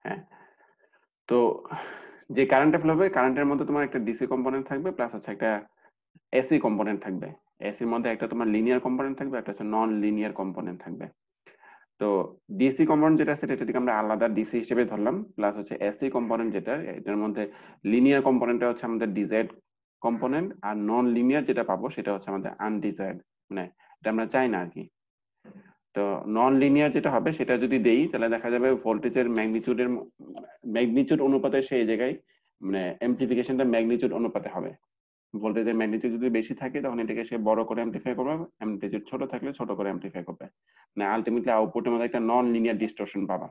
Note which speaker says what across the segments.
Speaker 1: হ্যাঁ, তো যে কারেন্টটা ফ্লো হবে কারেন্টের মধ্যে তোমার একটা ডিসি কম্পোনেন্ট থাকবে প্লাস হচ্ছে একটা এসি কম্পোনেন্ট থাকবে। এসির মধ্যে একটা তোমার লিনিয়ার কম্পোনেন্ট থাকবে, একটা হচ্ছে নন লিনিয়ার কম্পোনেন্ট থাকবে। তো ডিসি কম্পোনেন্ট যেটা সেটা এটাকে আমরা আলাদা ডিসি হিসেবে ধরলাম, প্লাস হচ্ছে এসি কম্পোনেন্ট যেটা এটার মধ্যে লিনিয়ার কম্পোনেন্টটা হচ্ছে আমাদের ডিজায়ার্ড কম্পোনেন্ট, আর নন লিনিয়ার যেটা পাবো সেটা হচ্ছে আমাদের আনডিজায়ার্ড, মানে এটা আমরা চাই না আর কি। তো নন লিনিয়ার যেটা হবে সেটা যদি দেই তাহলে দেখা যাবে ভোল্টেজের ম্যাগনিচিউড অনুপাতে সেই জায়গায় মানে এমপ্লিফিকেশনটা ম্যাগনিচিউড অনুপাতে হবে। ভোল্টেজের ম্যাগনিচিউড যদি বেশি থাকে তখন এটাকে সে বড় করে অ্যামপ্লিফাই করবে, অ্যাম্পলিটিউড ছোট থাকলে ছোট করে অ্যামপ্লিফাই করবে, মানে আলটিমেটলি আউটপুটের মধ্যে একটা নন লিনিয়ার ডিস্টরশন পাবা।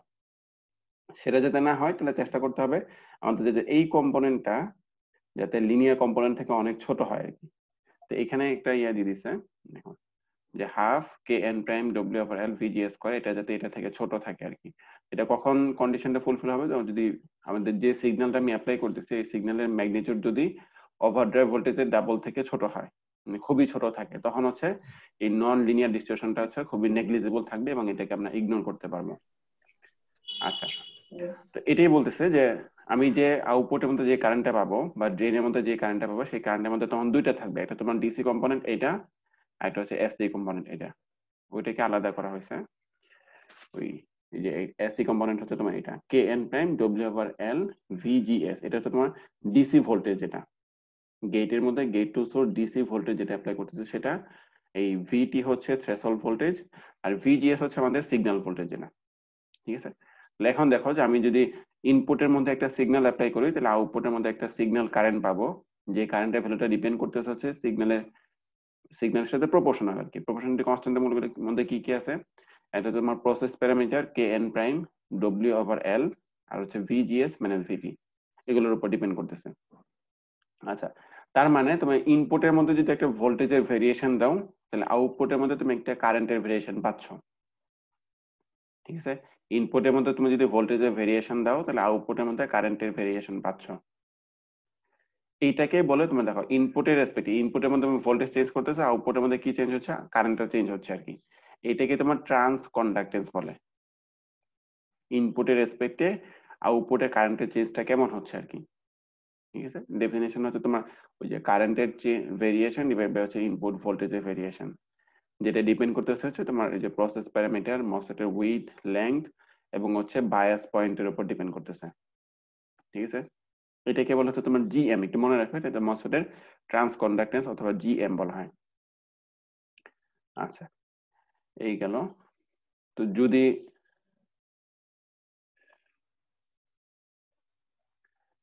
Speaker 1: সেটা যাতে না হয় তাহলে চেষ্টা করতে হবে আমাদের যাতে এই কম্পোনেন্টটা যাতে লিনিয়ার কম্পোনেন্ট থেকে অনেক ছোট হয় আর কি। তো এখানে একটা ইয়া দিয়ে দিছে, দেখুন যে half K N prime W over L VGS করে, এটা যাতে এটা থেকে ছোট থাকে আর কি। এটা কখন কন্ডিশনটা ফুলফিল হবে, যখন যদি আমাদের যে সিগন্যালটা আমি অ্যাপ্লাই করতেছি এই সিগন্যালের ম্যাগনিটিউড যদি ওভারড্রাইভ ভোল্টেজের ডাবল থেকে ছোট হয়, মানে খুবই ছোট থাকে, তখন হচ্ছে এই নন লিনিয়ার ডিস্টরশনটা হচ্ছে খুবই নেগলিজিবল থাকবে এবং এটাকে আমরা ইগনোর করতে পারবো। আচ্ছা, তো এটাই বলতেছে যে আমি যে আউটপুটের মধ্যে যে কারেন্টটা পাবো বা ড্রেনের মধ্যে যে কারেন্টটা পাবো সেই কারেন্টের মধ্যে তখন দুইটা থাকবে, একটা তোমার ডিসি কম্পোনেন্ট এটা, আর একটা হচ্ছে এসি কম্পোনেন্ট এটা। ওইটাকে আলাদা করা হয়েছে। ওই এই যে এসি কম্পোনেন্ট হচ্ছে তোমার এটা K N prime W over L VGS, এটা হচ্ছে তোমার ডিসি ভোল্টেজ, যেটা গেটের মধ্যে gate to source DC voltage যেটা অ্যাপ্লাই করতেছে সেটা। এই ভিটি হচ্ছে থ্রেশহোল্ড ভোল্টেজ, আর ভিজিএস হচ্ছে আমাদের সিগন্যাল ভোল্টেজ যেটা। ঠিক আছে, তাহলে এখন দেখো যে আমি যদি ইনপুটের মধ্যে একটা সিগন্যাল অ্যাপ্লাই করি তাহলে আউটপুটের মধ্যে একটা সিগন্যাল কারেন্ট পাবো, যে কারেন্টের ভ্যালুটা ডিপেন্ড করতেছে হচ্ছে সিগন্যালের সাথে প্রপোর্শনাল আর কি। প্রপোর্শনালিটি কনস্ট্যান্টের মধ্যে কি কি আছে, এটা তোমার process parameter K N prime W over L, আর হচ্ছে ভিজিএস মাইনাস ভিপি, এগুলোর উপর ডিপেন্ড করতেছে। আচ্ছা, তার মানে তুমি ইনপুটের মধ্যে যদি একটা ভোল্টেজের ভেরিয়েশন দাও তাহলে আউটপুটের মধ্যে তুমি একটা কারেন্টের ভেরিয়েশন পাচ্ছ। ঠিক আছে, ইনপুটের মধ্যে তুমি যদি ভোল্টেজের ভেরিয়েশন দাও তাহলে আউটপুটের মধ্যে কারেন্টের ভেরিয়েশন পাচ্ছ। এইটাকে বলে তুমি দেখো ইনপুটের রেসপেক্টে, ইনপুটের মধ্যে তুমি ভোল্টেজ চেঞ্জ করতেছো, আউটপুটের মধ্যে কি চেঞ্জ হচ্ছে, কারেন্টটা চেঞ্জ হচ্ছে আর কি। এটাকে তোমার ট্রান্স কন্ডাক্টেন্স বলে। ইনপুটের রেসপেক্টে আউটপুটে কারেন্টের চেঞ্জটা কেমন হচ্ছে আর কি। ঠিক আছে, ডেফিনেশন হচ্ছে তোমার ওই যে কারেন্টের ভেরিয়েশন ডিভাইড বাই হচ্ছে ইনপুট ভোল্টেজের ভেরিয়েশন, যেটা ডিপেন্ড করতেছে হচ্ছে তোমার এই যে প্রসেস প্যারামিটার মসফেটের উইডথ লেংথ এবং হচ্ছে বায়াস পয়েন্টের উপর ডিপেন্ড করতেছে। ঠিক আছে, এটাকে বলা হচ্ছে তোমার জিএম, একটু মনে রাখবে এটা মসফেটের ট্রান্স কন্ডাক্টেন্স অথবা জিএম বলা হয়। আচ্ছা, এই গেল। তো যদি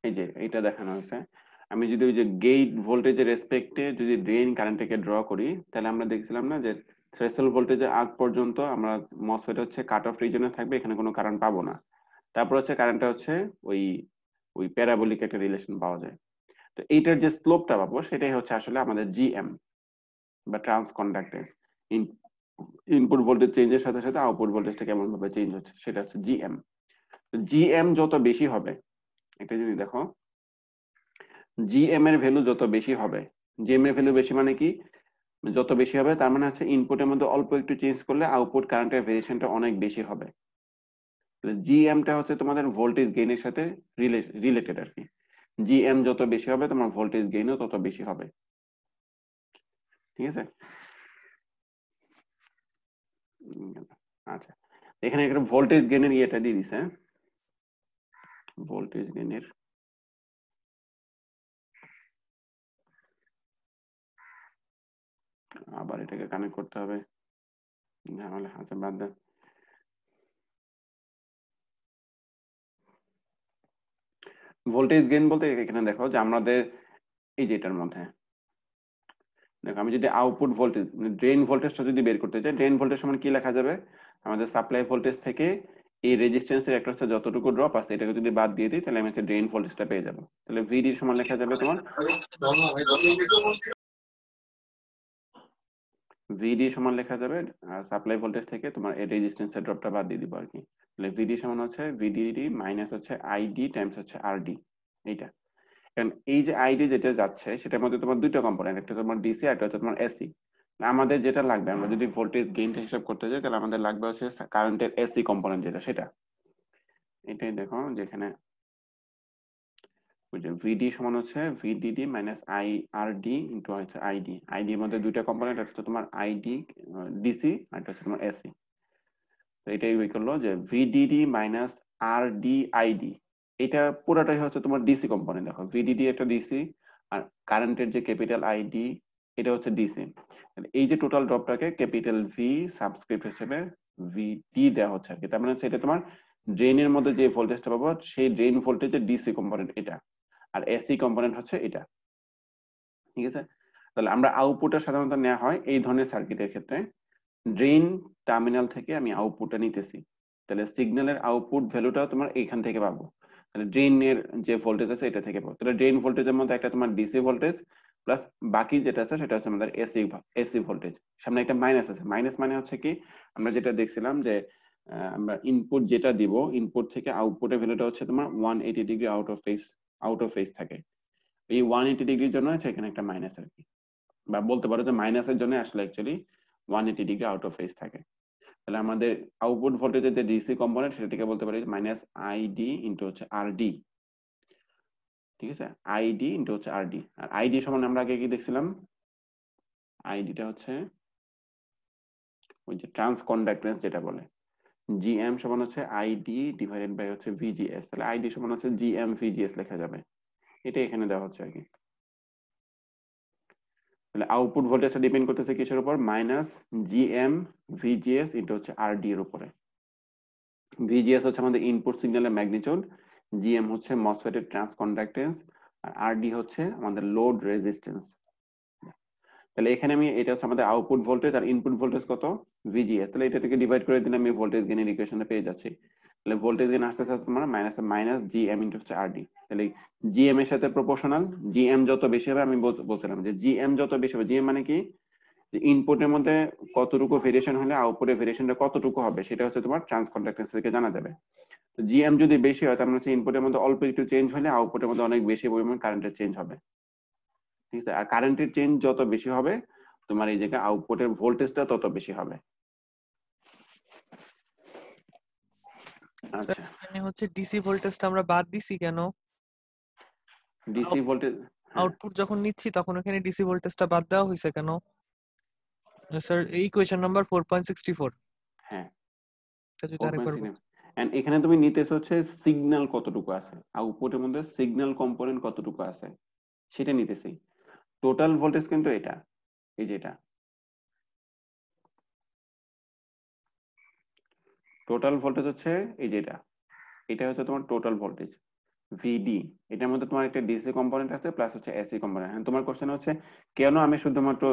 Speaker 1: এই যে এটা দেখানো হয়েছে, আমি যদি ওই যে গেট ভোল্টেজের রেসপেক্টে যদি ড্রেন কারেন্টটাকে ড্র করি তাহলে আমরা দেখছিলাম না যে থ্রেশহোল্ড ভোল্টেজের আগ পর্যন্ত আমরা মসফেট হচ্ছে কাট অফ রিজনে থাকবে, এখানে কোনো কারেন্ট পাবো না। তারপর হচ্ছে কারেন্টটা হচ্ছে ওই ওই প্যারাবোলিক একটা রিলেশন পাওয়া যায়। তো এইটার যে স্লোপটা পাবো সেটাই হচ্ছে আসলে আমাদের জিএম বা ট্রান্স কন্ডাক্টেন্স। ইনপুট ভোল্টেজ চেঞ্জের সাথে সাথে আউটপুট ভোল্টেজটা কেমন ভাবে চেঞ্জ হচ্ছে সেটা হচ্ছে জিএম। জিএম যত বেশি হবে, এটা যদি দেখো জিএম এর ভ্যালু যত বেশি হবে, জিএম এর ভ্যালু বেশি মানে কি, যত বেশি হবে তার মানে হচ্ছে ইনপুটের মধ্যে অল্প একটু চেঞ্জ করলে আউটপুট কারেন্টের ভেরিয়েশনটা অনেক বেশি হবে। জিএমটা হচ্ছে তোমাদের ভোল্টেজ গেইনের সাথে রিলেটেড আর কি। জিএম যত বেশি হবে তোমার ভোল্টেজ গেইনও তত বেশি হবে। ঠিক আছে, আচ্ছা, এখানে একটা ভোল্টেজ গেইনের ইয়েটা দিয়ে দিছে, ভোল্টেজ গেইনের আবার এটাকে কানেক্ট করতে হবে, ঝামেলা। আচ্ছা বাদ দেন। ভোল্টেজ গেইন বলতে এখানে দেখো যে আমাদের এই যেটার মধ্যে দেখো আমি যদি আউটপুট ভোল্টেজ ড্রেন ভোল্টেজটা যদি বের করতে চাই, ড্রেন ভোল্টেজ সমান কি লেখা যাবে, আমাদের সাপ্লাই ভোল্টেজ থেকে এই রেজিস্ট্যান্সের একটা হচ্ছে যতটুকু ড্রপ আছে এটাকে যদি বাদ দিয়ে দিই তাহলে আমি হচ্ছে ড্রেন ভোল্টেজটা পেয়ে যাবো। তাহলে ভিডি সমান লেখা যাবে তোমার ভিডি সমান লেখা যাবে সাপ্লাই ভোল্টেজ থেকে তোমার এই রেজিস্ট্যান্সের ড্রপটা বাদ দিয়ে দিব আর কি। তাহলে ভিডি সমান হচ্ছে ভিডিডি মাইনাস হচ্ছে আইডি টাইমস হচ্ছে আরডি। এইটা, কারণ এই যে আইডি যেটা যাচ্ছে সেটার মধ্যে তোমার দুইটা কম্পোনেন্ট, একটা তোমার ডিসি আর একটা হচ্ছে তোমার এসি। আমাদের যেটা লাগবে আমরা যদি ভোল্টেজ গেইনটা হিসাব করতে যাই তাহলে আমাদের লাগবে হচ্ছে কারেন্টের এসি কম্পোনেন্ট যেটা সেটা। এটাই দেখো যেখানে ওই যে ভিডি সমান হচ্ছে VDD minus I R D into হচ্ছে আইডি। আইডি এর মধ্যে দুইটা কম্পোনেন্ট, একটা হচ্ছে তোমার আইডি ডিসি আর একটা হচ্ছে তোমার এসি। তো এটাই ওই করলো যে ভিডিডি মাইনাস আর ডি আইডি, এটা পুরোটাই হচ্ছে তোমার ডিসি কম্পোনেন্ট। দেখো ভিডিডি একটা ডিসি আর কারেন্টের যে ক্যাপিটাল আইডি এটা হচ্ছে ডিসি। এই যে টোটাল ড্রপটাকে ক্যাপিটাল ভি সাবস্ক্রিপ্ট হিসেবে ভিডি দেওয়া হচ্ছে আর কি। তার মানে হচ্ছে এটা তোমার ড্রেনের মধ্যে যে ভোল্টেজটা পাবো সেই ড্রেন ভোল্টেজের ডিসি কম্পোনেন্ট এটা, আর এসি কম্পোনেন্ট হচ্ছে এটা। ঠিক আছে, তাহলে আমরা আউটপুটটা সাধারণত নেওয়া হয় এই ধরনের সার্কিটের ক্ষেত্রে, ড্রেন টার্মিনাল থেকে আমি আউটপুটটা নিতেছি, তাহলে সিগন্যালের আউটপুট ভ্যালুটা তোমার এইখান থেকে পাবো। তাহলে ড্রেনের যে ভোল্টেজ আছে এটা থেকে পাবো। তাহলে ড্রেন ভোল্টেজের মধ্যে একটা তোমার ডিসি ভোল্টেজ প্লাস বাকি যেটা আছে সেটা হচ্ছে আমাদের এসি এসি ভোল্টেজ। সামনে একটা মাইনাস আছে, মাইনাস মানে হচ্ছে কি আমরা যেটা দেখছিলাম যে আমরা ইনপুট যেটা দিব ইনপুট থেকে আউটপুটের ভ্যালুটা হচ্ছে তোমার 180 ডিগ্রি আউট অফ ফেজ থাকে। এই 180 ডিগ্রির জন্য হচ্ছে এখানে একটা মাইনাস আর কি, বা বলতে পারো যে মাইনাসের জন্য আসলে actually 180 degree out of phase থাকে। তাহলে আমাদের আউটপুট ভোল্টেজের যে ডিসি কম্পোনেন্ট সেটাকে বলতে পারি মাইনাস আইডি ইন্টু হচ্ছে আরডি। ঠিক আছে, আইডি ইন্টু হচ্ছে আরডি। আর আইডি সমান আমরা আগে কি দেখছিলাম, আইডিটা হচ্ছে ওই যে ট্রান্স কন্ডাক্টেন্স যেটা বলে, জিএম সমান হচ্ছে আইডি ডিভাইডেড বাই হচ্ছে ভিজিএস। তাহলে আইডি সমান হচ্ছে জিএম ভিজিএস লেখা যাবে, এটা এখানে দেওয়া হচ্ছে আর কি। তাহলে আউটপুট ভোল্টেজটা ডিপেন্ড করতেছে কিসের উপর, মাইনাস জিএম ভিজিএস ইন্টু হচ্ছে আরডি এর উপরে। ভিজিএস হচ্ছে আমাদের ইনপুট সিগন্যালের ম্যাগনিটিউড, জিএম হচ্ছে মসফেটের ট্রান্স কন্ডাক্টেন্স, আর আরডি হচ্ছে আমাদের লোড রেজিস্ট্যান্স। তাহলে এখানে আমি এটা হচ্ছে আমাদের আউটপুট ভোল্টেজ আর ইনপুট ভোল্টেজ কত ভিজিএস, তাহলে এটা থেকে ডিভাইড করে দিলে আমি ভোল্টেজ গেইনের ইকুয়েশনটা পেয়ে যাচ্ছি। তাহলে ভোল্টেজ গেইন আসতেছে তোমার মাইনাস মাইনাস জিএম ইনটু হচ্ছে আরডি। তাহলে জিএম এর সাথে প্রপোর্শনাল, জিএম যত বেশি হবে, আমি বলছিলাম যে জিএম যত বেশি হবে, জিএম মানে কি যে ইনপুটের মধ্যে কতটুকু ভেরিয়েশন হলে আউটপুটের ভেরিয়েশনটা কতটুকু হবে সেটা হচ্ছে তোমার ট্রান্স কন্ডাক্টেন্স থেকে জানা যাবে। তো জিএম যদি বেশি হয় তার মানে হচ্ছে ইনপুটের মধ্যে অল্প একটু চেঞ্জ হলে আউটপুটের মধ্যে অনেক বেশি পরিমাণ কারেন্টের চেঞ্জ হবে। ঠিক আছে, আর কারেন্টের চেঞ্জ যত বেশি হবে তোমার এই জায়গায় আউটপুটের ভোল্টেজটা তত বেশি হবে।
Speaker 2: স্যার
Speaker 1: আচ্ছা,
Speaker 2: এখানে হচ্ছে ডিসি ভোল্টেজটা আমরা বাদ দিছি কেন?
Speaker 1: ডিসি ভোল্টেজ, হ্যাঁ
Speaker 2: আউটপুট যখন নিচ্ছি তখন এখানে ডিসি ভোল্টেজটা বাদ দেওয়া হয়েছে কেন? স্যার এই ইকুয়েশন নাম্বার 4.64,
Speaker 1: হ্যাঁ
Speaker 2: এটা যদি আরেকবার
Speaker 1: 4.6।
Speaker 2: বলতেন।
Speaker 1: এন্ড এখানে তুমি নিতেছো হচ্ছে সিগন্যাল কতটুকু আছে, আউটপুটের মধ্যে সিগন্যাল কম্পোনেন্ট কতটুকু আছে সেটা নিতেছি। টোটাল ভোল্টেজ কিন্তু এটা, এই যে এটা টোটাল ভোল্টেজ হচ্ছে এই যে এটা, এটা হচ্ছে তোমার টোটাল ভোল্টেজ ভিডি। এটার মধ্যে তোমার একটা ডিসি কম্পোনেন্ট আছে প্লাস হচ্ছে এসি কম্পোনেন্ট। তোমার কোশ্চেন হচ্ছে কেন আমি শুধুমাত্র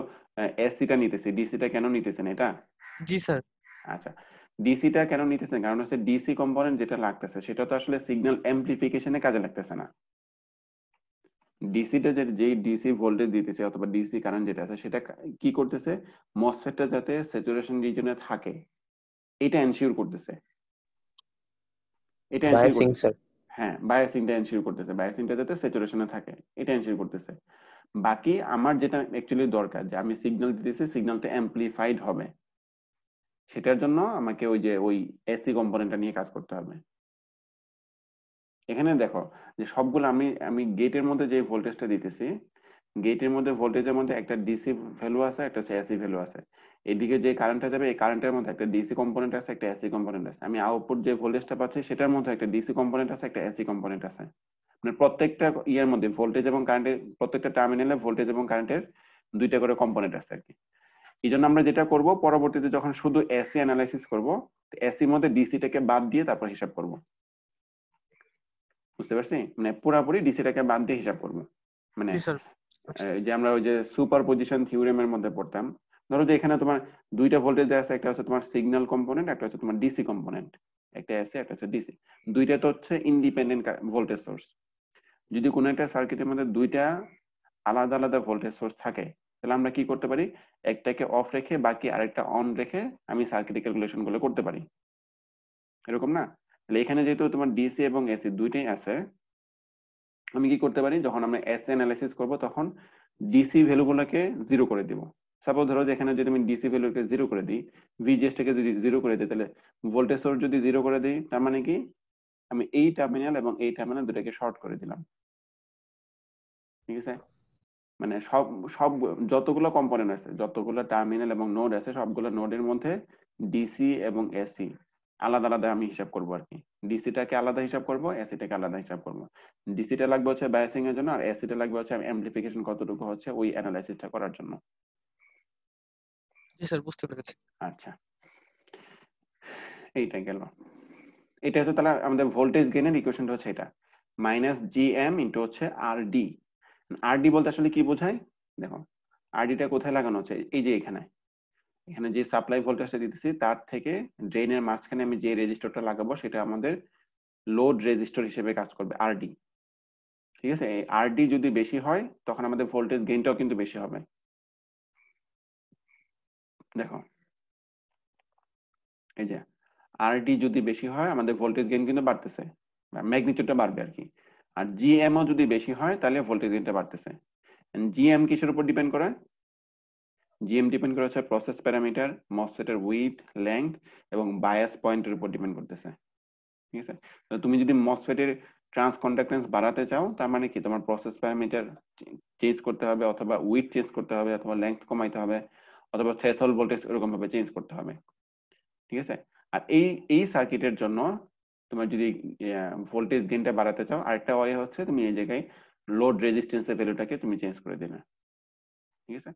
Speaker 1: এসিটা নিতেছি, ডিসিটা কেন নিতেছি না এটা।
Speaker 2: জি স্যার।
Speaker 1: আচ্ছা, ডিসিটা কেন নিতেছেন কারণ হচ্ছে ডিসি কম্পোনেন্ট যেটা লাগতেছে সেটা তো আসলে সিগন্যাল অ্যাম্পলিফিকেশনে কাজে লাগতেছে না। ডিসিটা যেই ডিসি ভোল্টেজ দিতেছে অথবা ডিসি কারেন্ট যেটা আছে সেটা কি করতেছে, মসফেটটা যাতে স্যাচুরেশন রিজনে থাকে এটা এনশিওর করতেছে, এটা এনশিওর
Speaker 3: বায়াসিং
Speaker 1: করতেছে।
Speaker 3: স্যার।
Speaker 1: হ্যাঁ, বায়াসিংটা এনশিওর করতেছে, বায়াসিংটা যাতে স্যাচুরেশনে থাকে এটা এনশিওর করতেছে। বাকি আমার যেটা অ্যাকচুয়ালি দরকার যে আমি সিগন্যাল দিতেছি সিগন্যালটা অ্যাম্পলিফাইড হবে, সেটার জন্য আমাকে ওই যে ওই এসি কম্পোনেন্টটা নিয়ে কাজ করতে হবে। এখানে দেখো যে সবগুলো আমি আমি গেটের মধ্যে যে ভোল্টেজটা দিতেছি, গেটের মধ্যে ভোল্টেজের মধ্যে একটা ডিসি ভ্যালু আছে একটা হচ্ছে এসি ভ্যালু আছে। এদিকে যে কারেন্টটা যাবে এই কারেন্টের মধ্যে একটা ডিসি কম্পোনেন্ট আছে একটা এসি কম্পোনেন্ট আছে। আমি আউটপুট যে ভোল্টেজটা পাচ্ছি সেটার মধ্যে একটা ডিসি কম্পোনেন্ট আছে একটা এসি কম্পোনেন্ট আছে। মানে প্রত্যেকটা ইয়ের মধ্যে ভোল্টেজ এবং কারেন্টের প্রত্যেকটা টার্মিনালে ভোল্টেজ এবং কারেন্টের দুইটা করে কম্পোনেন্ট আছে আর কি। এই জন্য আমরা যেটা করব পরবর্তীতে যখন শুধু এসি অ্যানালাইসিস করব, এসির মধ্যে ডিসিটাকে বাদ দিয়ে তারপর হিসাব করব। বুঝতে পারছি, মানে পুরাপুরি ডিসিটাকে বাদ দিয়ে হিসাব করব। মানে
Speaker 2: জি স্যার।
Speaker 1: যে আমরা ওই যে সুপার পজিশন থিওরেমের মধ্যে পড়তাম, ধরো যে এখানে তোমার দুইটা ভোল্টেজ আছে, একটা হচ্ছে তোমার সিগন্যাল কম্পোনেন্ট একটা হচ্ছে তোমার ডিসি কম্পোনেন্ট, একটা এসি একটা হচ্ছে ডিসি, দুইটা তো হচ্ছে ইন্ডিপেন্ডেন্ট ভোল্টেজ সোর্স। যদি কোনো একটা সার্কিটের মধ্যে দুইটা আলাদা আলাদা ভোল্টেজ সোর্স থাকে তাহলে আমরা কি করতে পারি, একটাকে অফ রেখে বাকি আরেকটা অন রেখে আমি সার্কিটের ক্যালকুলেশন গুলো করতে পারি, এরকম না। তাহলে এখানে যেহেতু তোমার ডিসি এবং এসি দুইটাই আছে, আমি কি করতে পারি যখন আমরা এসি অ্যানালাইসিস করব তখন ডিসি ভ্যালুগুলোকে জিরো করে দিব। সাপোজ ধরো যে এখানে যদি আমি ডিসি ভ্যালুকে জিরো করে দিই, ভিজিএস টাকে যদি জিরো করে দিই, তাহলে ভোল্টেজ সোর্স যদি জিরো করে দিই তার মানে কি আমি এই টার্মিনাল এবং এই টার্মিনাল দুটাকে শর্ট করে দিলাম। ঠিক আছে, মানে সব সব যতগুলো কম্পোনেন্ট আছে, যতগুলো টার্মিনাল এবং নোড আছে, সবগুলো নোডের মধ্যে ডিসি এবং এসি আলাদা আলাদা আমি হিসাব করবো আর কি। ডিসিটাকে আলাদা হিসাব করব, এসিটাকে আলাদা হিসাব করব। ডিসিটা লাগবে হচ্ছে বায়াসিং এর জন্য, আর এসিটা লাগবে হচ্ছে অ্যাম্পলিফিকেশন কতটুকু হচ্ছে ওই অ্যানালাইসিসটা করার জন্য।
Speaker 2: জি স্যার, বুঝতে পেরেছি।
Speaker 1: আচ্ছা, এইটা গেল। এটা হচ্ছে তাহলে আমাদের ভোল্টেজ গেইনের ইকুয়েশনটা হচ্ছে এটা, মাইনাস জিএম ইন্টু হচ্ছে আর ডি। আর ডি বলতে আসলে কি বোঝায় দেখো, আরডিটা কোথায় লাগানো হচ্ছে, এই যে এখানে, এখানে যে সাপ্লাই ভোল্টেজটা দিতেছি তার থেকে ড্রেনের মাঝখানে আমি যে রেজিস্টরটা লাগাবো সেটা আমাদের লোড রেজিস্টর হিসেবে কাজ করবে, আরডি। ঠিক আছে, এই আরডি যদি বেশি হয় তখন আমাদের ভোল্টেজ গেইনটাও কিন্তু বেশি হবে। দেখো এই যে আরডি যদি বেশি হয় আমাদের ভোল্টেজ গেইন কিন্তু বাড়তেছে, ম্যাগনিটিউডটা বাড়বে আর কি। আর জিএমও যদি বেশি হয় তাহলে ভোল্টেজ গেইনটা বাড়তেছে। জিএম কিসের উপর ডিপেন্ড করে? জিএম ডিপেন্ড করে হচ্ছে প্রসেস প্যারামিটার, মসফেটের উইডথ, লেংথ এবং বায়াস পয়েন্টের উপর ডিপেন্ড করতেছে। ঠিক আছে, তো তুমি যদি মসফেটের ট্রান্স কন্ডাক্টেন্স বাড়াতে চাও তার মানে কি তোমার প্রসেস প্যারামিটার চেঞ্জ করতে হবে, অথবা উইডথ চেঞ্জ করতে হবে, অথবা লেংথ কমাইতে হবে, অথবা থ্রেশহোল্ড ভোল্টেজ এরকম ভাবে চেঞ্জ করতে হবে। ঠিক আছে, আর এই এই সার্কিটের জন্য তোমার যদি ভোল্টেজ গেইনটা বাড়াতে চাও, আরেকটা ওয়ে হচ্ছে তুমি এই জায়গায় লোড রেজিস্ট্যান্সের ভ্যালুটাকে তুমি চেঞ্জ করে দিবে। ঠিক আছে,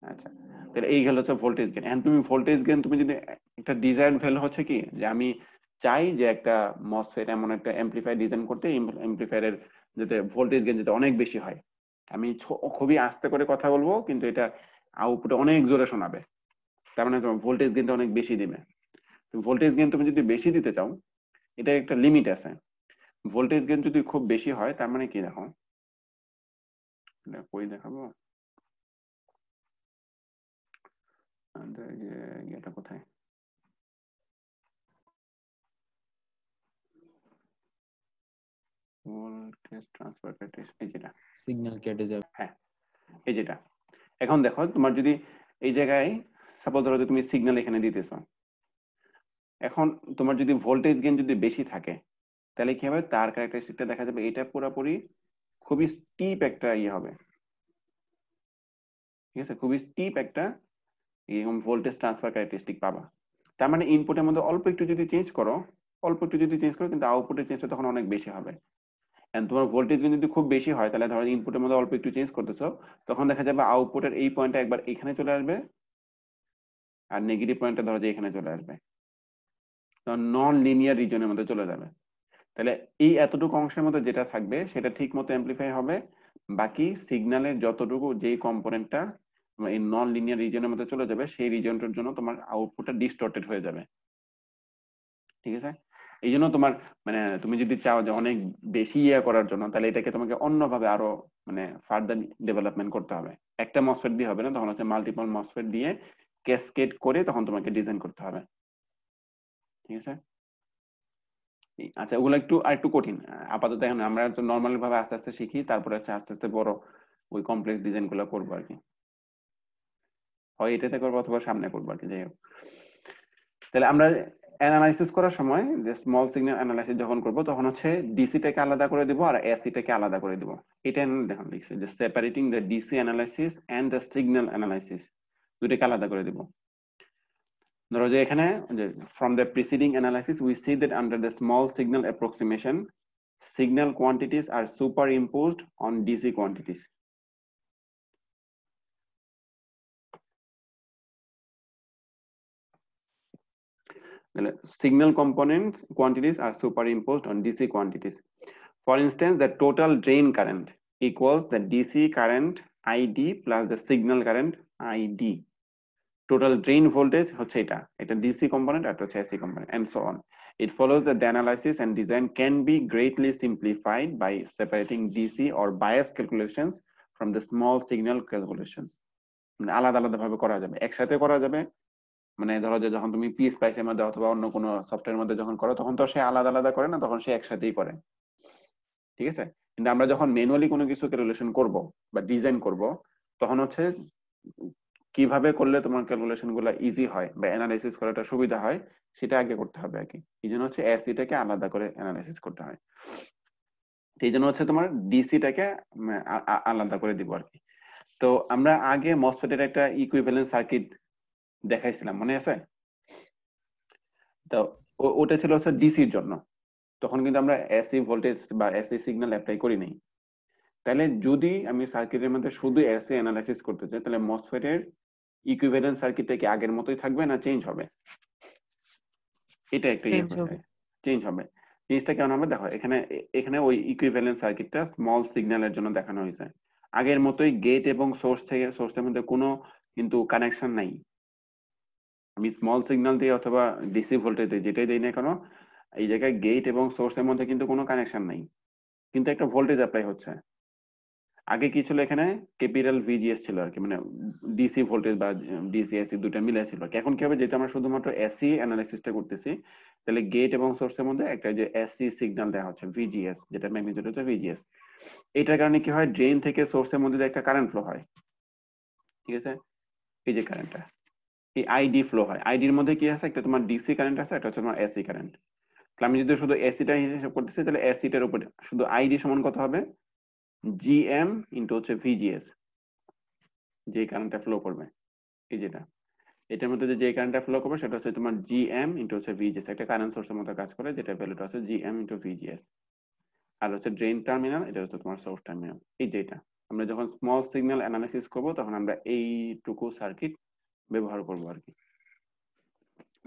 Speaker 1: আচ্ছা, তাহলে এই গেল হচ্ছে ভোল্টেজ গেইন। এখন তুমি ভোল্টেজ গেইন তুমি যদি একটা ডিজায়ার্ড ভ্যালু হচ্ছে কি, যে আমি চাই যে একটা মসফেট এমন একটা এমপ্লিফায়ার ডিজাইন করতে, এমপ্লিফায়ারের যাতে ভোল্টেজ গেইন যাতে অনেক বেশি হয়। আমি খুবই আস্তে করে কথা বলবো কিন্তু এটা আউটপুটে অনেক জোরে শোনাবে, তার মানে তোমার ভোল্টেজ গেইনটা অনেক বেশি দিবে। ভোল্টেজ গেইন তুমি যদি বেশি দিতে চাও, এটা একটা লিমিট আছে। ভোল্টেজ গেইন যদি খুব বেশি হয় তার মানে কি, দেখো এটা কই দেখাবো, এটা কোথায়, ভোল্টেজ ট্রান্সফার ক্যারেক্টারিস্টিক, এই যেটা
Speaker 3: সিগন্যাল কেটে যাবে।
Speaker 1: হ্যাঁ, এই যেটা। এখন দেখো তোমার যদি এই জায়গায় সাপোজ ধরো যে তুমি সিগন্যাল এখানে দিতেছ, এখন তোমার যদি ভোল্টেজ গেইন যদি বেশি থাকে তাহলে কি হবে, তার ক্যারেক্টারিস্টিকটা দেখা যাবে এটা পুরোপুরি খুবই স্টিপ একটা ইয়ে হবে। ঠিক আছে, খুবই স্টিপ একটা এরকম ভোল্টেজ ট্রান্সফার ক্যারেক্টারিস্টিক পাবা। তার মানে ইনপুটের মধ্যে অল্প একটু যদি চেঞ্জ করো, অল্প একটু যদি চেঞ্জ করো, কিন্তু আউটপুটের চেঞ্জটা তখন অনেক বেশি হবে। এন্ড তোমার ভোল্টেজ যদি খুব বেশি হয় তাহলে ধরো ইনপুটের মধ্যে অল্প একটু চেঞ্জ করতেছো, তখন দেখা যাবে আউটপুটের এই পয়েন্টটা একবার এখানে চলে আসবে, আর নেগেটিভ পয়েন্টটা ধরো যে এখানে চলে আসবে, নন লিনিয়ার রিজনের মধ্যে চলে যাবে। তাহলে এই এতটুকু অংশের মধ্যে যেটা থাকবে সেটা ঠিক মতো অ্যাম্প্লিফাই হবে, বাকি সিগন্যালের যতটুকু যেই কম্পোনেন্টটা এই নন লিনিয়ার রিজনের মধ্যে চলে যাবে সেই রিজনটার জন্য তোমার আউটপুটটা ডিস্টর্টেড হয়ে যাবে। ঠিক আছে, এই জন্য তোমার মানে তুমি যদি চাও যে অনেক বেশি ইয়ে করার জন্য, তাহলে এটাকে তোমাকে অন্যভাবে আরো মানে ফার্দার ডেভেলপমেন্ট করতে হবে। একটা মসফেট দিয়ে হবে না, তখন হচ্ছে মাল্টিপল মসফেট দিয়ে ক্যাসকেড করে তখন তোমাকে ডিজাইন করতে হবে। ঠিক আছে, আচ্ছা ওগুলো একটু আর একটু কঠিন। আপাতত এখন আমরা তো নর্মাল ভাবে আস্তে আস্তে শিখি, তারপরে হচ্ছে আস্তে আস্তে বড় ওই কমপ্লেক্স ডিজাইন গুলো করবো আর কি, হয় এটাতে করবো অথবা সামনে করবো আর কি। যাই হোক, তাহলে আমরা অ্যানালাইসিস করার সময় যে স্মল সিগন্যাল অ্যানালাইসিস যখন করব তখন হচ্ছে ডিসিটাকে আলাদা করে দিব আর এসিটাকে আলাদা করে দিব। এটা দেখুন লিখছে যে separating the DC analysis and the signal analysis, দুটোকে আলাদা করে দিব। ধরো যে এখানে যে from the preceding analysis we see that under the small signal approximation signal quantities are superimposed on DC quantities. Signal components quantities are superimposed on DC quantities. For instance, the total drain current equals the DC current ID plus the signal current ID. Total drain voltage হচ্ছে এটা DC component আর হচ্ছে AC component and so on. It follows that the analysis and design can be greatly simplified by separating DC or bias calculations from the small signal calculations. মানে আলাদা আলাদা ভাবে করা যাবে, একসাথে করা যাবে। মানে ধরো যে যখন তুমি PSpice এর মধ্যে অথবা অন্য কোনো সফটওয়্যারের মধ্যে যখন করো তখন তো সে আলাদা আলাদা করে না, তখন সে একসাথেই করে। ঠিক আছে, কিন্তু আমরা যখন ম্যানুয়ালি কোনো কিছু ক্যালকুলেশন করব বা ডিজাইন করব তখন হচ্ছে কিভাবে করলে তোমার ক্যালকুলেশন গুলো ইজি হয় বা অ্যানালাইসিস করাটা সুবিধা হয় সেটা আগে করতে হবে আর কি। এই জন্য হচ্ছে এসিটাকে আলাদা করে অ্যানালাইসিস করতে হয়। এই জন্য হচ্ছে তোমার ডিসিটাকে আলাদা করে দিব আর কি। তো আমরা আগে মসফেটের একটা ইকুইভ্যালেন্ট সার্কিট দেখাইছিলাম, মনে আছে? তো ওটা ছিল হচ্ছে ডিসির জন্য। তখন কিন্তু আমরা এসি ভোল্টেজ বা এসি সিগন্যাল অ্যাপ্লাই করি নাই। তাহলে যদি আমি সার্কিটের মধ্যে শুধু এসি অ্যানালাইসিস করতে চাই, তাহলে মসফেটের ইকুইভ্যালেন্ট সার্কিটটা কি আগের মতোই থাকবে না চেঞ্জ হবে? এটা একটা
Speaker 2: চেঞ্জ হবে।
Speaker 1: চেঞ্জ হবে। জিনিসটা কেমন হবে দেখো, এখানে এখানে ওই ইকুইভ্যালেন্ট সার্কিটটা স্মল সিগন্যালের জন্য দেখানো হয়েছে। আগের মতোই গেট এবং সোর্সের মধ্যে কোনো কিন্তু কানেকশন নাই। আমি স্মল সিগন্যাল দিয়ে অথবা ডিসি ভোল্টেজ দিয়ে যেটাই দিই না কেন, এই জায়গায় গেট এবং সোর্সের মধ্যে কিন্তু কোনো কানেকশন নাই, কিন্তু একটা ভোল্টেজ অ্যাপ্লাই হচ্ছে। আগে কি ছিল, এখানে ক্যাপিটাল ভিজিএস ছিল আর কি, মানে ডিসি ভোল্টেজ বা ডিসি এসি দুটো মিলে ছিল। এখন কি হবে, যেহেতু আমরা শুধুমাত্র এসি অ্যানালাইসিসটা করতেছি, তাহলে গেট এবং সোর্সের মধ্যে একটা যে এসি সিগন্যাল দেওয়া হচ্ছে ভিজিএস, যেটা ম্যাগনিটিউড হচ্ছে ভিজিএস। এটার কারণে কি হয়, ড্রেন থেকে সোর্সের মধ্যে একটা কারেন্ট ফ্লো হয়, ঠিক আছে? এই যে কারেন্টটা, এই আইডি ফ্লো হয়। আইডির মধ্যে কি আছে, একটা তোমার ডিসি কারেন্ট আছে, একটা হচ্ছে তোমার এসি কারেন্ট। আমি যদি শুধু এসিটা হিসাব করতেছি, তাহলে এসিটার উপরে শুধু আইডি সমান কত হবে, জিএম ইন্টু হচ্ছে ভিজিএস, যে কারেন্টটা ফ্লো করবে। এই যেটা এটার মধ্যে যে কারেন্টটা ফ্লো করবে সেটা হচ্ছে তোমার জিএম ইন্টু হচ্ছে ভিজিএস, একটা কারেন্ট সোর্সের মতো কাজ করে, যেটা ভ্যালুটা হচ্ছে জিএম ইন্টু ভিজিএস। আর হচ্ছে ড্রেন টার্মিনাল, এটা হচ্ছে তোমার সোর্স টার্মিনাল। এই যেটা আমরা যখন স্মল সিগন্যাল অ্যানালাইসিস করব, তখন আমরা এইটুকু সার্কিট ব্যবহার করব আর কি।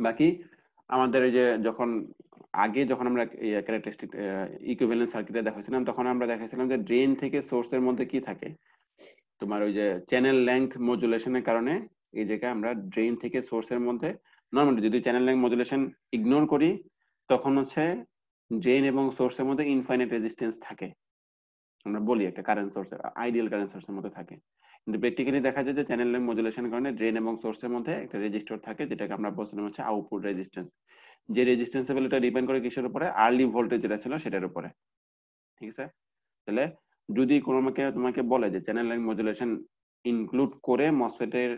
Speaker 1: বাকি আমাদের এই যে যখন আমরা ক্যারেক্টারিস্টিক ইকুইভ্যালেন্ট সার্কিটে দেখাচ্ছিলাম, তখন আমরা দেখাচ্ছিলাম যে ড্রেন থেকে সোর্সের মধ্যে কি থাকে, তোমার ওই যে চ্যানেল লেংথ মডুলেশনের কারণে এই জায়গায় আমরা ড্রেন থেকে সোর্সের মধ্যে নর্মালি যদি চ্যানেল লেংথ মডুলেশন ইগনোর করি, তখন হচ্ছে ড্রেন এবং সোর্সের মধ্যে ইনফাইনাইট রেজিস্ট্যান্স থাকে, আমরা বলি একটা কারেন্ট সোর্স আইডিয়াল কারেন্ট সোর্সের মধ্যে থাকে। কিন্তু প্র্যাকটিক্যালি দেখা যায় যে চ্যানেল লেংথ মডুলেশনের কারণে ড্রেন এবং সোর্সের মধ্যে একটা রেজিস্টর থাকে, যেটাকে আমরা বলছিলাম হচ্ছে আউটপুট রেজিস্ট্যান্স। যে রেজিস্ট্যান্স ভ্যালুটা ডিপেন্ড করে কিসের উপরে, আর্লি ভোল্টেজ যেটা ছিল সেটার উপরে, ঠিক আছে? তাহলে যদি তোমাকে বলে যে চ্যানেল লেংথ মডুলেশন ইনক্লুড করে মসফেটের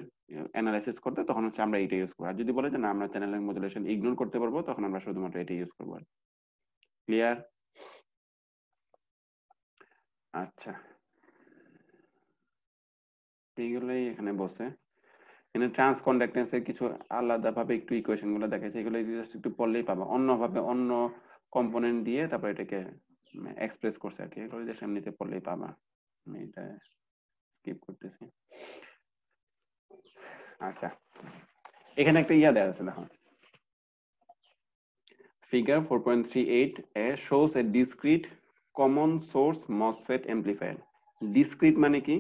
Speaker 1: অ্যানালাইসিস করতে, তখন হচ্ছে আমরা এটা ইউজ করবো। আর যদি বলে যে না, আমরা চ্যানেল লেংথ মডুলেশন ইগনোর করতে পারবো, তখন আমরা শুধুমাত্র এটা ইউজ করবো। ক্লিয়ার? আচ্ছা, এইগুলোই এখানে বসে। এখানে ট্রান্স কন্ডাক্টেন্সের কিছু আলাদা ভাবে একটু ইকুয়েশন গুলো দেখাচ্ছে, এগুলো জাস্ট একটু পড়লেই পাবা। অন্যভাবে অন্য কম্পোনেন্ট দিয়ে তারপর এটাকে এক্সপ্রেস করছে আর কি, এগুলো জাস্ট এমনিতে পড়লেই পাবা। আমি এটা স্কিপ করতেছি। আচ্ছা, এখানে একটা দেওয়া আছে, দেখো figure 4.38 shows a discrete common source MOSFET amplifier. Discrete মানে কি?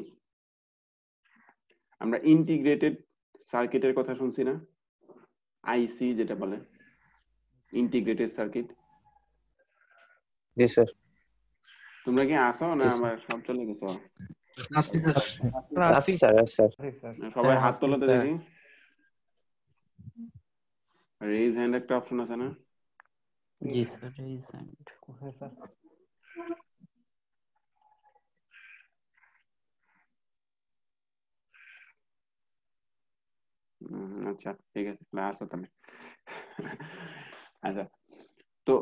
Speaker 1: আমরা ইন্টিগ্রেটেড সার্কিটের কথা শুনছি না, আইসি যেটা বলে ইন্টিগ্রেটেড সার্কিট।
Speaker 3: জি স্যার।
Speaker 1: তোমরা কি আসো না
Speaker 3: জি
Speaker 1: আমার সব চলে গেছো?
Speaker 3: আসছি
Speaker 2: আসছি।
Speaker 3: স্যার।
Speaker 1: সবাই হাত তোলাতে দেখি। রেইজ হ্যান্ড একটা অপশন আছে না?
Speaker 4: জি স্যার, রেইজ হ্যান্ড।
Speaker 1: আচ্ছা ঠিক আছে, আসো তাহলে। আচ্ছা, তো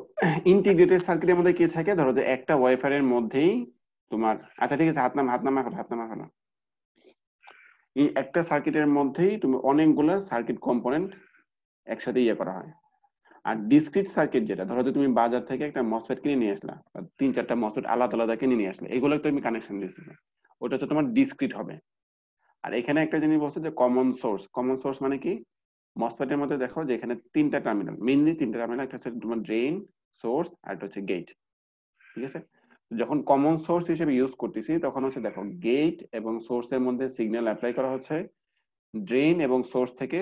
Speaker 1: ইন্টিগ্রেটেড সার্কিটের মধ্যে কি থাকে, ধরো যে একটা ওয়াইফারের মধ্যেই তোমার, আচ্ছা ঠিক আছে, হাত নামা ফেলো। এই একটা সার্কিটের মধ্যেই তুমি অনেকগুলো সার্কিট কম্পোনেন্ট একসাথে করা হয়। আর ডিসক্রিট সার্কিট যেটা, ধরো যে তুমি বাজার থেকে একটা মসফেট কিনে নিয়ে আসলা, বা 3-4টা মসফেট আলাদা আলাদা কিনে নিয়ে আসলে, এগুলো তুমি কানেকশন দিয়েছো, ওটা তো তোমার ডিসক্রিট হবে। আর এখানে একটা জিনিস বলছে যে কমন সোর্স মানে কি, মসফেটের মধ্যে দেখো যে এখানে 3টা টার্মিনাল, মেইনলি 3টা টার্মিনাল, একটা হচ্ছে তোমার ড্রেন, সোর্স আর একটা হচ্ছে গেট, ঠিক আছে? যখন কমন সোর্স হিসেবে ইউজ করতেছি, তখন হচ্ছে দেখো গেট এবং সোর্সের মধ্যে সিগন্যাল অ্যাপ্লাই করা হচ্ছে, ড্রেন এবং সোর্স থেকে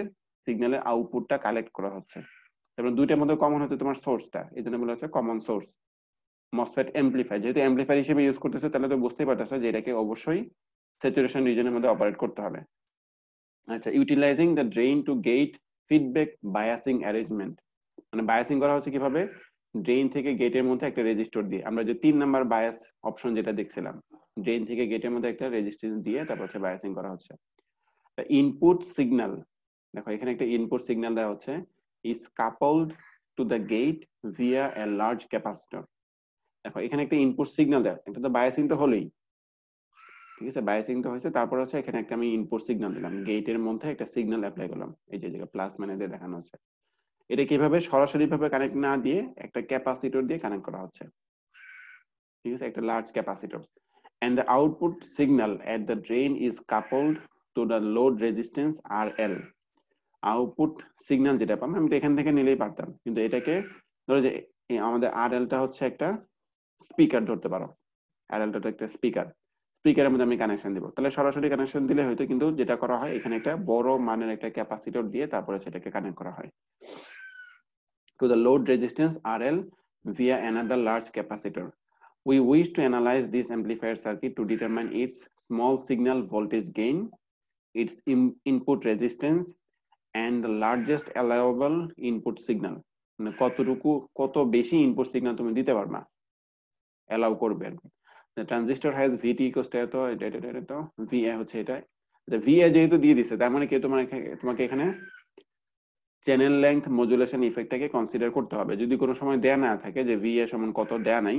Speaker 1: সিগন্যালের আউটপুটটা কালেক্ট করা হচ্ছে, এবং দুইটার মধ্যে কমন হচ্ছে তোমার সোর্সটা, এই জন্য বলা হচ্ছে কমন সোর্স। মসফেট এমপ্লিফায়ার, যেহেতু এমপ্লিফায়ার হিসেবে ইউজ করতেছে, তাহলে তো বুঝতেই পারতেছো যে এটাকে অবশ্যই স্যাচুরেশন রিজনের মধ্যে অপারেট করতে হবে। আচ্ছা, utilising the drain to get feedback biasing arrangement, মানে বায়াসিং করা হচ্ছে কিভাবে, ড্রেন থেকে গেটের মধ্যে একটা রেজিস্টর দিয়ে, আমরা যে 3 নাম্বার বায়াস অপশন যেটা দেখছিলাম, ড্রেন থেকে গেটের মধ্যে একটা রেজিস্ট্যান্স দিয়ে তারপর হচ্ছে বায়াসিং করা হচ্ছে। the input signal, দেখো এখানে একটা ইনপুট সিগন্যাল দেওয়া হচ্ছে, is coupled to the gate via a large capacitor। দেখো এখানে একটা ইনপুট সিগন্যাল দেয়, এটা তো বায়াসিং তো হলোই, ঠিক আছে, বায়াসিং তো হয়েছে, তারপর হচ্ছে এখানে একটা আমি ইনপুট সিগন্যাল দিলাম, গেটের মধ্যে একটা সিগন্যাল অ্যাপ্লাই করলাম, এই যে প্লাস মানে দিয়ে দেখানো হচ্ছে। এটা কিভাবে সরাসরি ভাবে কানেক্ট না দিয়ে একটা ক্যাপাসিটর দিয়ে কানেক্ট করা হচ্ছে, ঠিক আছে, একটা large capacitor. and the output signal at the drain is coupled to the load resistance RL। Output signal যেটা পাবো আমি তো এখান থেকে নিলেই পারতাম, কিন্তু এটাকে ধরো যে আমাদের RL টা হচ্ছে একটা স্পিকার ধরতে পারো, RL টা একটা স্পিকারের মধ্যে আমি কানেকশন দিব, তাহলে সরাসরি কানেকশন দিলে হয়তো, কিন্তু যেটা করা হয় এখানে একটা বড় মানের একটা ক্যাপাসিটর দিয়ে তারপরে সেটাকে কানেক্ট করা হয় to the load resistance RL via another large capacitor। We wish to analyze this amplifier circuit to determine its small signal voltage gain, its input resistance, and the largest allowable input signal। মানে কত বেশি input signal তুমি দিতে পারবা, allow করবে আর কি। The transistor has VT equals to এত, এটা VA হচ্ছে এটা, VA যেহেতু দিয়ে দিছে তার মানে কি তোমাকে এখানে চ্যানেল লেংথ মডুলেশন ইফেক্টটাকে কনসিডার করতে হবে। যদি কোনো সময় দেয়া না থাকে যে VA সমান কত দেয়া নাই,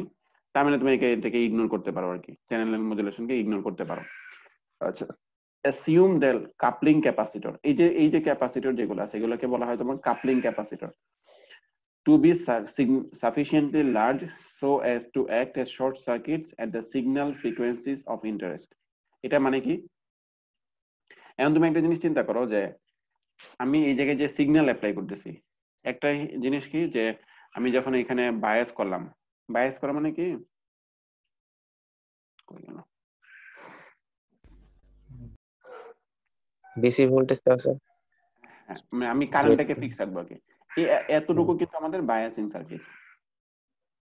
Speaker 1: তার মানে তুমি এটাকে ইগনোর করতে পারো আর কি, চ্যানেল লেংথ মডুলেশনকে ইগনোর করতে পারো। আচ্ছা, assume the coupling capacitor, এই যে ক্যাপাসিটর যেগুলো আছে এগুলোকে বলা হয় তোমার coupling capacitor, to be sufficiently large so as to act as short circuits at the signal frequencies of interest। এটা মানে কি, এখন তুমি একটা জিনিস চিন্তা করো যে আমি এই জায়গায় যে সিগন্যাল অ্যাপ্লাই করতেছি, একটা জিনিস কি যে আমি যখন এখানে বায়াস করলাম, বায়াস করা মানে কি,
Speaker 3: ডিসি ভোল্টেজ তো আছে।
Speaker 1: হ্যাঁ, আমি কারেন্টটাকে ফিক্স রাখবো আর কি, এতটুকু কিন্তু আমাদের বায়াসিং সার্কিট,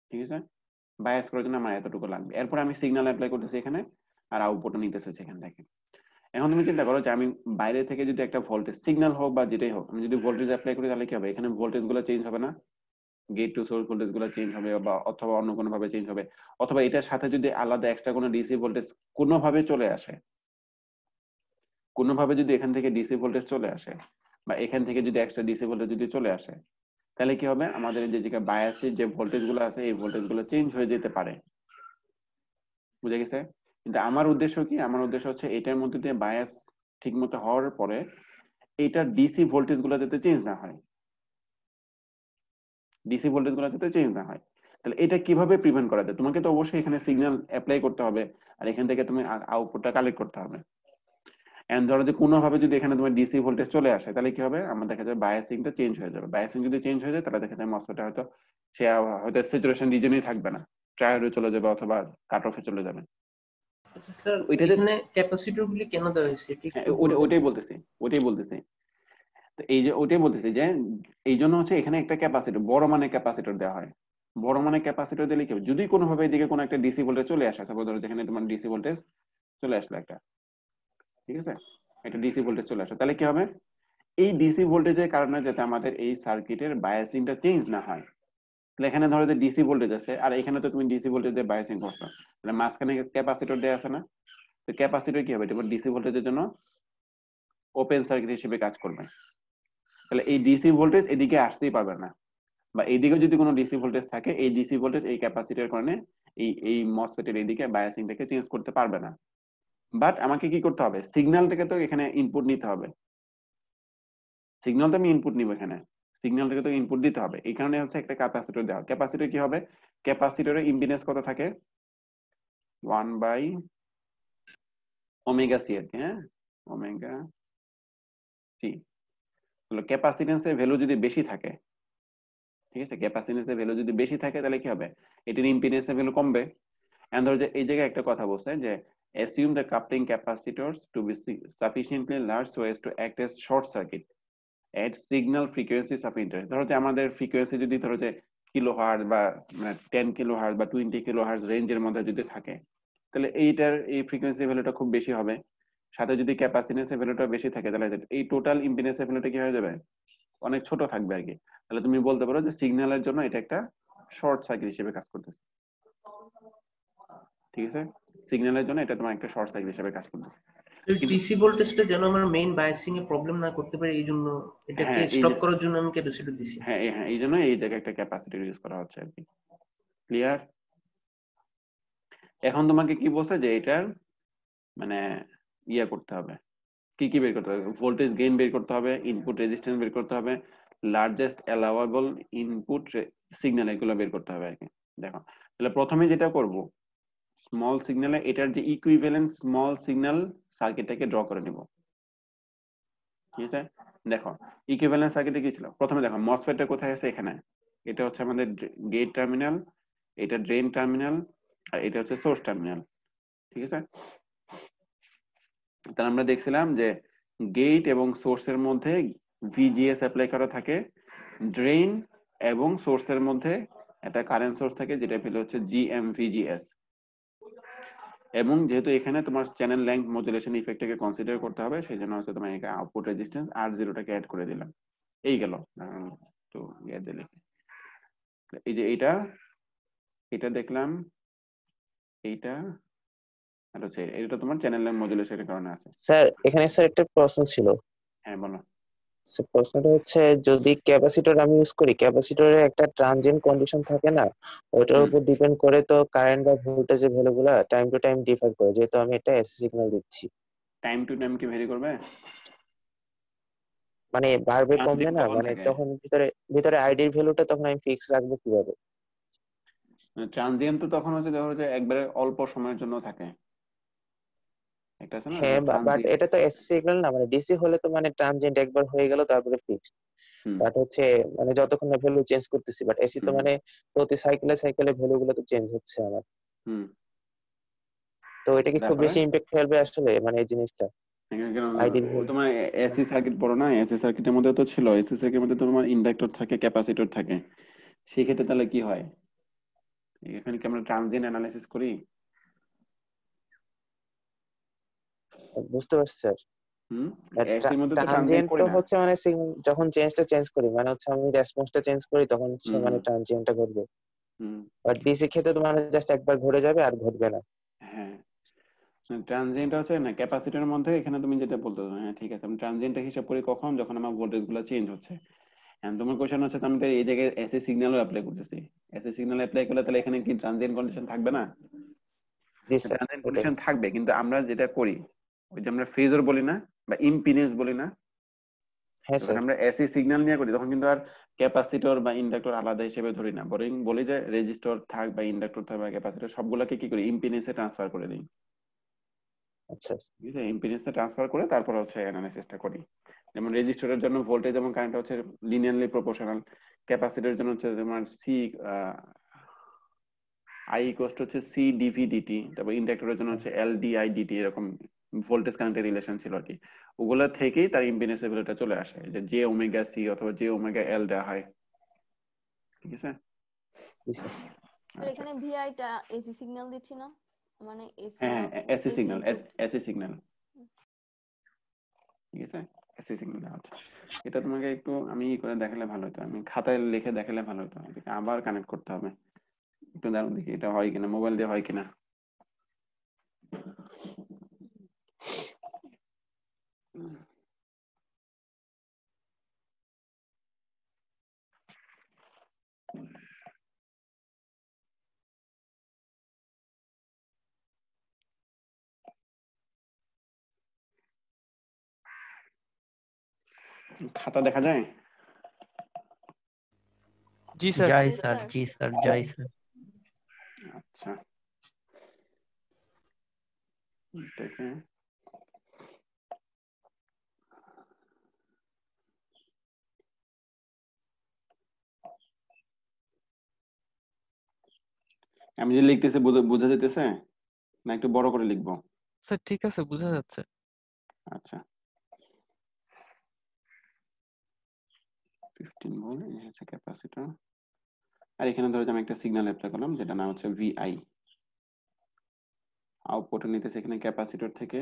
Speaker 1: ঠিক আছে, বায়াস করার জন্য আমার এতটুকু লাগবে, এরপর আমি সিগন্যাল অ্যাপ্লাই করতেছি এখানে আর আউটপুটও নিতেছি এখান থেকে। এখন তুমি চিন্তা করো যে আমি বাইরে থেকে যদি একটা ভোল্টেজ সিগন্যাল হোক বা যেটাই হোক, আমি যদি ভোল্টেজ অ্যাপ্লাই করি তাহলে কি হবে, এখানে ভোল্টেজ গুলো চেঞ্জ হবে না, গেট টু সোর্স ভোল্টেজ গুলো চেঞ্জ হবে, বা অথবা অন্য কোনো ভাবে চেঞ্জ হবে, অথবা এটার সাথে যদি আলাদা এক্সট্রা কোনো ডিসি ভোল্টেজ কোনোভাবে চলে আসে, কোনোভাবে যদি এখান থেকে ডিসি ভোল্টেজ চলে আসে, বা এখান থেকে যদি এক্সট্রা ডিসি ভোল্টেজ যদি চলে আসে, তাহলে কি হবে, আমাদের যে জায়গায় বায়াসের যে ভোল্টেজ গুলো আছে এই ভোল্টেজ গুলো চেঞ্জ হয়ে যেতে পারে, বুঝে গেছে? কিন্তু আমার উদ্দেশ্য কি, আমার উদ্দেশ্য হচ্ছে এটার মধ্যে দিয়ে বায়াস ঠিক মতো হওয়ার পরে এইটার ডিসি ভোল্টেজ গুলো যাতে চেঞ্জ না হয়, ডিসি ভোল্টেজ গুলো যাতে চেঞ্জ না হয়। তাহলে এটা কিভাবে প্রিভেন্ট করা যায়, তোমাকে তো অবশ্যই এখানে সিগন্যাল অ্যাপ্লাই করতে হবে আর এখান থেকে তুমি আউটপুটটা কালেক্ট করতে হবে। এন্ড ধরো যে কোনোভাবে যদি এখানে তোমার ডিসি ভোল্টেজ চলে আসে তাহলে কি হবে, আমার দেখা যাবে বায়াসিংটা চেঞ্জ হয়ে যাবে, বায়াসিং যদি চেঞ্জ হয়ে যায় তাহলে দেখা যায় মসফেটটা হয়তো সে হয়তো স্যাচুরেশন রিজনেই থাকবে না, ট্রায়োডে চলে যাবে অথবা কাট অফে চলে যাবে।
Speaker 5: আচ্ছা স্যার,
Speaker 1: ওইটাতে
Speaker 5: এখানে ক্যাপাসিটর গুলি কেন দেওয়া হয়েছে এটা
Speaker 1: হ্যাঁ,
Speaker 5: একটু বলবেন?
Speaker 1: ওটাই বলতেছি তো এই যে ওটাই বলতেছি যে এই জন্য হচ্ছে এখানে একটা ক্যাপাসিটর, বড় মানের ক্যাপাসিটর দেওয়া হয়। বড় মানের ক্যাপাসিটর দিলে কি হবে, যদি কোনোভাবে এদিকে কোনো একটা ডিসি ভোল্টেজ চলে আসে, সাপোজ ধরো যেখানে তোমার ডিসি ভোল্টেজ চলে আসলো একটা, ঠিক আছে, একটা ডিসি ভোল্টেজ চলে আসে, তাহলে কি হবে, এই ডিসি ভোল্টেজের কারণে যাতে আমাদের এই সার্কিটের বায়াসিংটা চেঞ্জ না হয়, তাহলে এখানে ধরো যে ডিসি ভোল্টেজ আছে আর এখানে তো তুমি ডিসি ভোল্টেজ দিয়ে বায়াসিং করছো, তাহলে মাঝখানে ক্যাপাসিটর দেওয়া আছে না, তো ক্যাপাসিটর কি হবে, এটা ডিসি ভোল্টেজের জন্য ওপেন সার্কিট হিসেবে কাজ করবে, তাহলে এই ডিসি ভোল্টেজ এদিকে আসতেই পারবে না, বা এইদিকে যদি কোনো ডিসি ভোল্টেজ থাকে এই ডিসি ভোল্টেজ এই ক্যাপাসিটির কারণে এই মসফেটের এইদিকে বায়াসিংটাকে চেঞ্জ করতে পারবে না। বাট আমাকে কি করতে হবে, সিগন্যালটাকে তো এখানে ইনপুট নিতে হবে, সিগন্যাল তো আমি ইনপুট নিব, এখানে সিগন্যালটাকে তো ইনপুট দিতে হবে, এই কারণে হচ্ছে একটা ক্যাপাসিটর দেওয়া। ক্যাপাসিটর কি হবে, ক্যাপাসিটরের ইম্পিডেন্স কত থাকে, 1/ωc আর কি, হ্যাঁ, ওমেগা সি। ক্যাপাসিটেন্সের ভ্যালু যদি বেশি থাকে, ঠিক আছে, ক্যাপাসিটেন্সের ভ্যালু যদি বেশি থাকে তাহলে কি হবে, এটির ইম্পিডেন্সের ভ্যালু কমবে। এন্ড ধরো যে এই জায়গায় একটা কথা বলছে যে assume the coupling capacitors to be sufficiently large so as to act as short circuit at signal frequencies of interest। ধরো যে আমাদের ফ্রিকোয়েন্সি যদি ধরো যে কিলোহার্টজ বা 10 কিলোহার্টজ বা 20 কিলোহার্টজ রেঞ্জের মধ্যে যদি থাকে, তাহলে এইটার এই ফ্রিকোয়েন্সি ভ্যালুটা খুব বেশি হবে, সাথে যদি ক্যাপাসিটেন্সের ভ্যালুটা বেশি থাকে তাহলে এই টোটাল ইম্পিডেন্সের ভ্যালুটা কি হয়ে যাবে, অনেক ছোট থাকবে আর কি। তাহলে তুমি বলতে পারো যে সিগন্যালের জন্য এটা একটা শর্ট সার্কিট হিসেবে কাজ করতেছে, ঠিক আছে, সিগন্যালের জন্য এটা তোমার একটা শর্ট সার্কিট হিসেবে কাজ করতেছে।
Speaker 5: ডিসি ভোল্টেজটা যেন আমার মেইন বায়াসিং এ প্রবলেম না করতে পারে, এই জন্য এটাকে
Speaker 1: হ্যাঁ এই
Speaker 5: স্টপ করার জন্য আমি ক্যাপাসিটর দিছি।
Speaker 1: হ্যাঁ এই জন্য এই জায়গায় একটা ক্যাপাসিটর ইউজ করা হচ্ছে আর কি। ক্লিয়ার? এখন তোমাকে কি বলছে যে এটার মানে ইয়া করতে হবে, কি কি বের করতে হবে, ভোল্টেজ গেইন বের করতে হবে, ইনপুট রেজিস্ট্যান্স বের করতে হবে, লার্জেস্ট অ্যালাওয়েবল ইনপুট সিগন্যাল, এগুলো বের করতে হবে আর কি। দেখো তাহলে প্রথমে যেটা করব, স্মল সিগন্যালে এটার যে ইকুইভ্যালেন্ট স্মল সিগন্যাল সার্কিটটাকে ড্র করে নিব। ঠিক আছে, দেখো ইকুইভ্যালেন্ট সার্কিটে কি ছিল, প্রথমে দেখো মসফেটটা কোথায় আছে, এখানে। এটা হচ্ছে আমাদের গেট টার্মিনাল, এটা ড্রেন টার্মিনাল, আর এটা হচ্ছে সোর্স টার্মিনাল। ঠিক আছে, তাহলে আমরা দেখছিলাম যে গেট এবং সোর্সের মধ্যে ভিজিএস অ্যাপ্লাই করা থাকে, ড্রেন এবং সোর্সের মধ্যে একটা কারেন্ট সোর্স থাকে যেটা পেলে হচ্ছে জিএমভিজিএস। এবং যেহেতু এখানে তোমার চ্যানেল লেংথ মডুলেশন ইফেক্টটাকে কনসিডার করতে হবে, সেই জন্য হচ্ছে তোমার এখানে আউটপুট রেজিস্ট্যান্স R0টাকে অ্যাড করে দিলাম। এই গেল তো ইয়ে দিলে এই যে এটা দেখলাম, এইটা আর হচ্ছে এটা তোমার চ্যানেল লেংথ মডুলেশনের কারণে আছে।
Speaker 3: স্যার এখানে স্যার একটা প্রশ্ন ছিল।
Speaker 1: হ্যাঁ বলো।
Speaker 3: প্রশ্নটা হচ্ছে, যদি ক্যাপাসিটর আমি ইউজ করি, ক্যাপাসিটরের একটা ট্রানজিয়েন্ট কন্ডিশন থাকে না, ওইটার উপর ডিপেন্ড করে তো কারেন্ট বা ভোল্টেজের ভ্যালুগুলো টাইম টু টাইম ডিফার করে, যেহেতু আমি একটা এসি সিগন্যাল দিচ্ছি।
Speaker 1: টাইম টু টাইম কি ভ্যারি করবে?
Speaker 3: মানে বাড়বে কমবে
Speaker 1: ট্রানজিয়েন্ট
Speaker 3: না,
Speaker 1: কখন
Speaker 3: মানে
Speaker 1: থাকে?
Speaker 3: তখন ভিতরে আইডির ভ্যালুটা তখন আমি ফিক্স রাখবো কিভাবে?
Speaker 1: ট্রানজিয়েন্ট তো তখন হচ্ছে ধরো যে একবারে অল্প সময়ের জন্য থাকে, একটা আছে না
Speaker 3: হ্যাঁ, বাট
Speaker 1: ট্রানজিয়েন্ট।
Speaker 3: এটা তো এসি সিগন্যাল না, মানে ডিসি হলে তো মানে ট্রানজিয়েন্ট একবার হয়ে গেল তারপরে ফিক্স।
Speaker 1: হুম
Speaker 3: বাট হচ্ছে মানে যতক্ষণ না ভ্যালু চেঞ্জ করতেছি, বাট এসি তো
Speaker 1: হুম
Speaker 3: মানে প্রতি সাইকেলে ভ্যালু গুলো তো চেঞ্জ হচ্ছে আমার।
Speaker 1: হুম
Speaker 3: তো এটা কি খুব
Speaker 1: তারপরে
Speaker 3: বেশি ইম্প্যাক্ট ফেলবে আসলে, মানে এই জিনিসটা আইডির ভ্যালু?
Speaker 1: তোমার এসি সার্কিট পড়ো না, এসি সার্কিটের মধ্যে তো ছিল, এসি সার্কিটের মধ্যে তোমার ইন্ডাক্টর থাকে, ক্যাপাসিটর থাকে। সেক্ষেত্রে তাহলে কি হয়, এখানে কি আমরা ট্রানজিয়েন্ট অ্যানালাইসিস করি?
Speaker 3: বুঝতে পারছি স্যার।
Speaker 1: হুম, এসির মধ্যে তো ট্রানজিয়েন্ট
Speaker 3: ট্রানজিয়েন্ট
Speaker 1: করি
Speaker 3: তো
Speaker 1: না।
Speaker 3: হচ্ছে মানে যখন চেঞ্জ করি, মানে হচ্ছে আমি রেসপন্সটা চেঞ্জ করি, তখন হচ্ছে
Speaker 1: হুম
Speaker 3: মানে
Speaker 1: হুম
Speaker 3: ট্রানজিয়েন্টটা ঘটবে।
Speaker 1: হুম
Speaker 3: বাট ডিসি ক্ষেত্রে তো মানে জাস্ট একবার ঘটে যাবে আর ঘটবে না।
Speaker 1: হ্যাঁ, ট্রানজিয়েন্ট হচ্ছে না ক্যাপাসিটরের মধ্যে, এখানে তুমি যেটা বলতে, হ্যাঁ ঠিক আছে, আমি ট্রানজিয়েন্টটা হিসাব করি কখন, যখন আমার ভোল্টেজ গুলো চেঞ্জ হচ্ছে। এন্ড তোমার কোশ্চেন হচ্ছে আমি তো এই জায়গায় এসি সিগন্যালও অ্যাপ্লাই করতেছি, এসি সিগন্যাল অ্যাপ্লাই করলে তাহলে এখানে কি ট্রানজিয়েন্ট কন্ডিশন থাকবে না?
Speaker 3: জি স্যার,
Speaker 1: ট্রানজিয়েন্ট
Speaker 3: ওটাই।
Speaker 1: কন্ডিশন থাকবে, কিন্তু আমরা যেটা করি ওই যে আমরা ফেজর বলি না বা ইম্পিডেন্স বলি না,
Speaker 3: হ্যাঁ
Speaker 1: যখন
Speaker 3: স্যার।
Speaker 1: আমরা এসি সিগন্যাল নিয়ে করি তখন কিন্তু আর ক্যাপাসিটর বা ইন্ডাক্টর আলাদা হিসেবে ধরি না, বরং বলি যে রেজিস্টর থাক বা ইন্ডাক্টর থাক বা ক্যাপাসিটর সবগুলোকে কি করি ইম্পিডেন্সে ট্রান্সফার করে দিই।
Speaker 3: আচ্ছা।
Speaker 1: ঠিক আছে, ইম্পিডেন্সে ট্রান্সফার করে তারপর হচ্ছে অ্যানালাইসিসটা করি। যেমন রেজিস্টরের জন্য ভোল্টেজ এবং কারেন্ট হচ্ছে লিনিয়ারলি প্রপোর্শনাল, ক্যাপাসিটরের জন্য হচ্ছে তোমার সি আই ইকুয়াল হচ্ছে সি ডিভি ডিটি, তারপর ইন্ডাক্টরের জন্য হচ্ছে এল ডি আই ডিটি, এরকম ভোল্টেজ কারেন্টের রিলেশন ছিল আর কি। ওগুলা থেকেই তার ইম্পিডেন্সের ভ্যালুটা চলে আসে, যে জে ওমেগা সি অথবা জে ওমেগা এল দেওয়া হয়। ঠিক আছে,
Speaker 3: জি স্যার।
Speaker 6: স্যার
Speaker 1: আচ্ছা
Speaker 6: এখানে ভিআইটা এসি সিগন্যাল দিচ্ছি না, মানে এসি
Speaker 1: হ্যাঁ
Speaker 6: output
Speaker 1: AC
Speaker 6: AC
Speaker 1: signal,
Speaker 6: input.
Speaker 1: AC signal. ঠিক আছে, এসি সিগন্যাল হচ্ছে এটা। তোমাকে একটু আমি ই করে দেখালে ভালো হতো, আমি খাতায় লিখে দেখালে ভালো হতো, এটাকে আবার কানেক্ট করতে হবে। একটু দাঁড়ান দেখি এটা হয় কিনা, মোবাইল দিয়ে হয় কিনা। খাতা দেখা যায়?
Speaker 2: জি স্যার।
Speaker 4: জয়
Speaker 6: জি
Speaker 4: স্যার,
Speaker 6: স্যার।
Speaker 4: জি স্যার, জয় স্যার।
Speaker 1: আচ্ছা দেখে আমি যে লিখতেছি বোঝা যেতেছে না, একটু বড় করে লিখবো?
Speaker 2: স্যার ঠিক আছে, বোঝা যাচ্ছে।
Speaker 1: আচ্ছা 15 ভোল্ট, এই হচ্ছে ক্যাপাসিটর, আর এখানে ধরো যে আমি একটা সিগন্যাল অ্যাপ্লাই করলাম যেটা নাম হচ্ছে ভিআই। আউটপুটে নিতেছে এখানে ক্যাপাসিটর থেকে,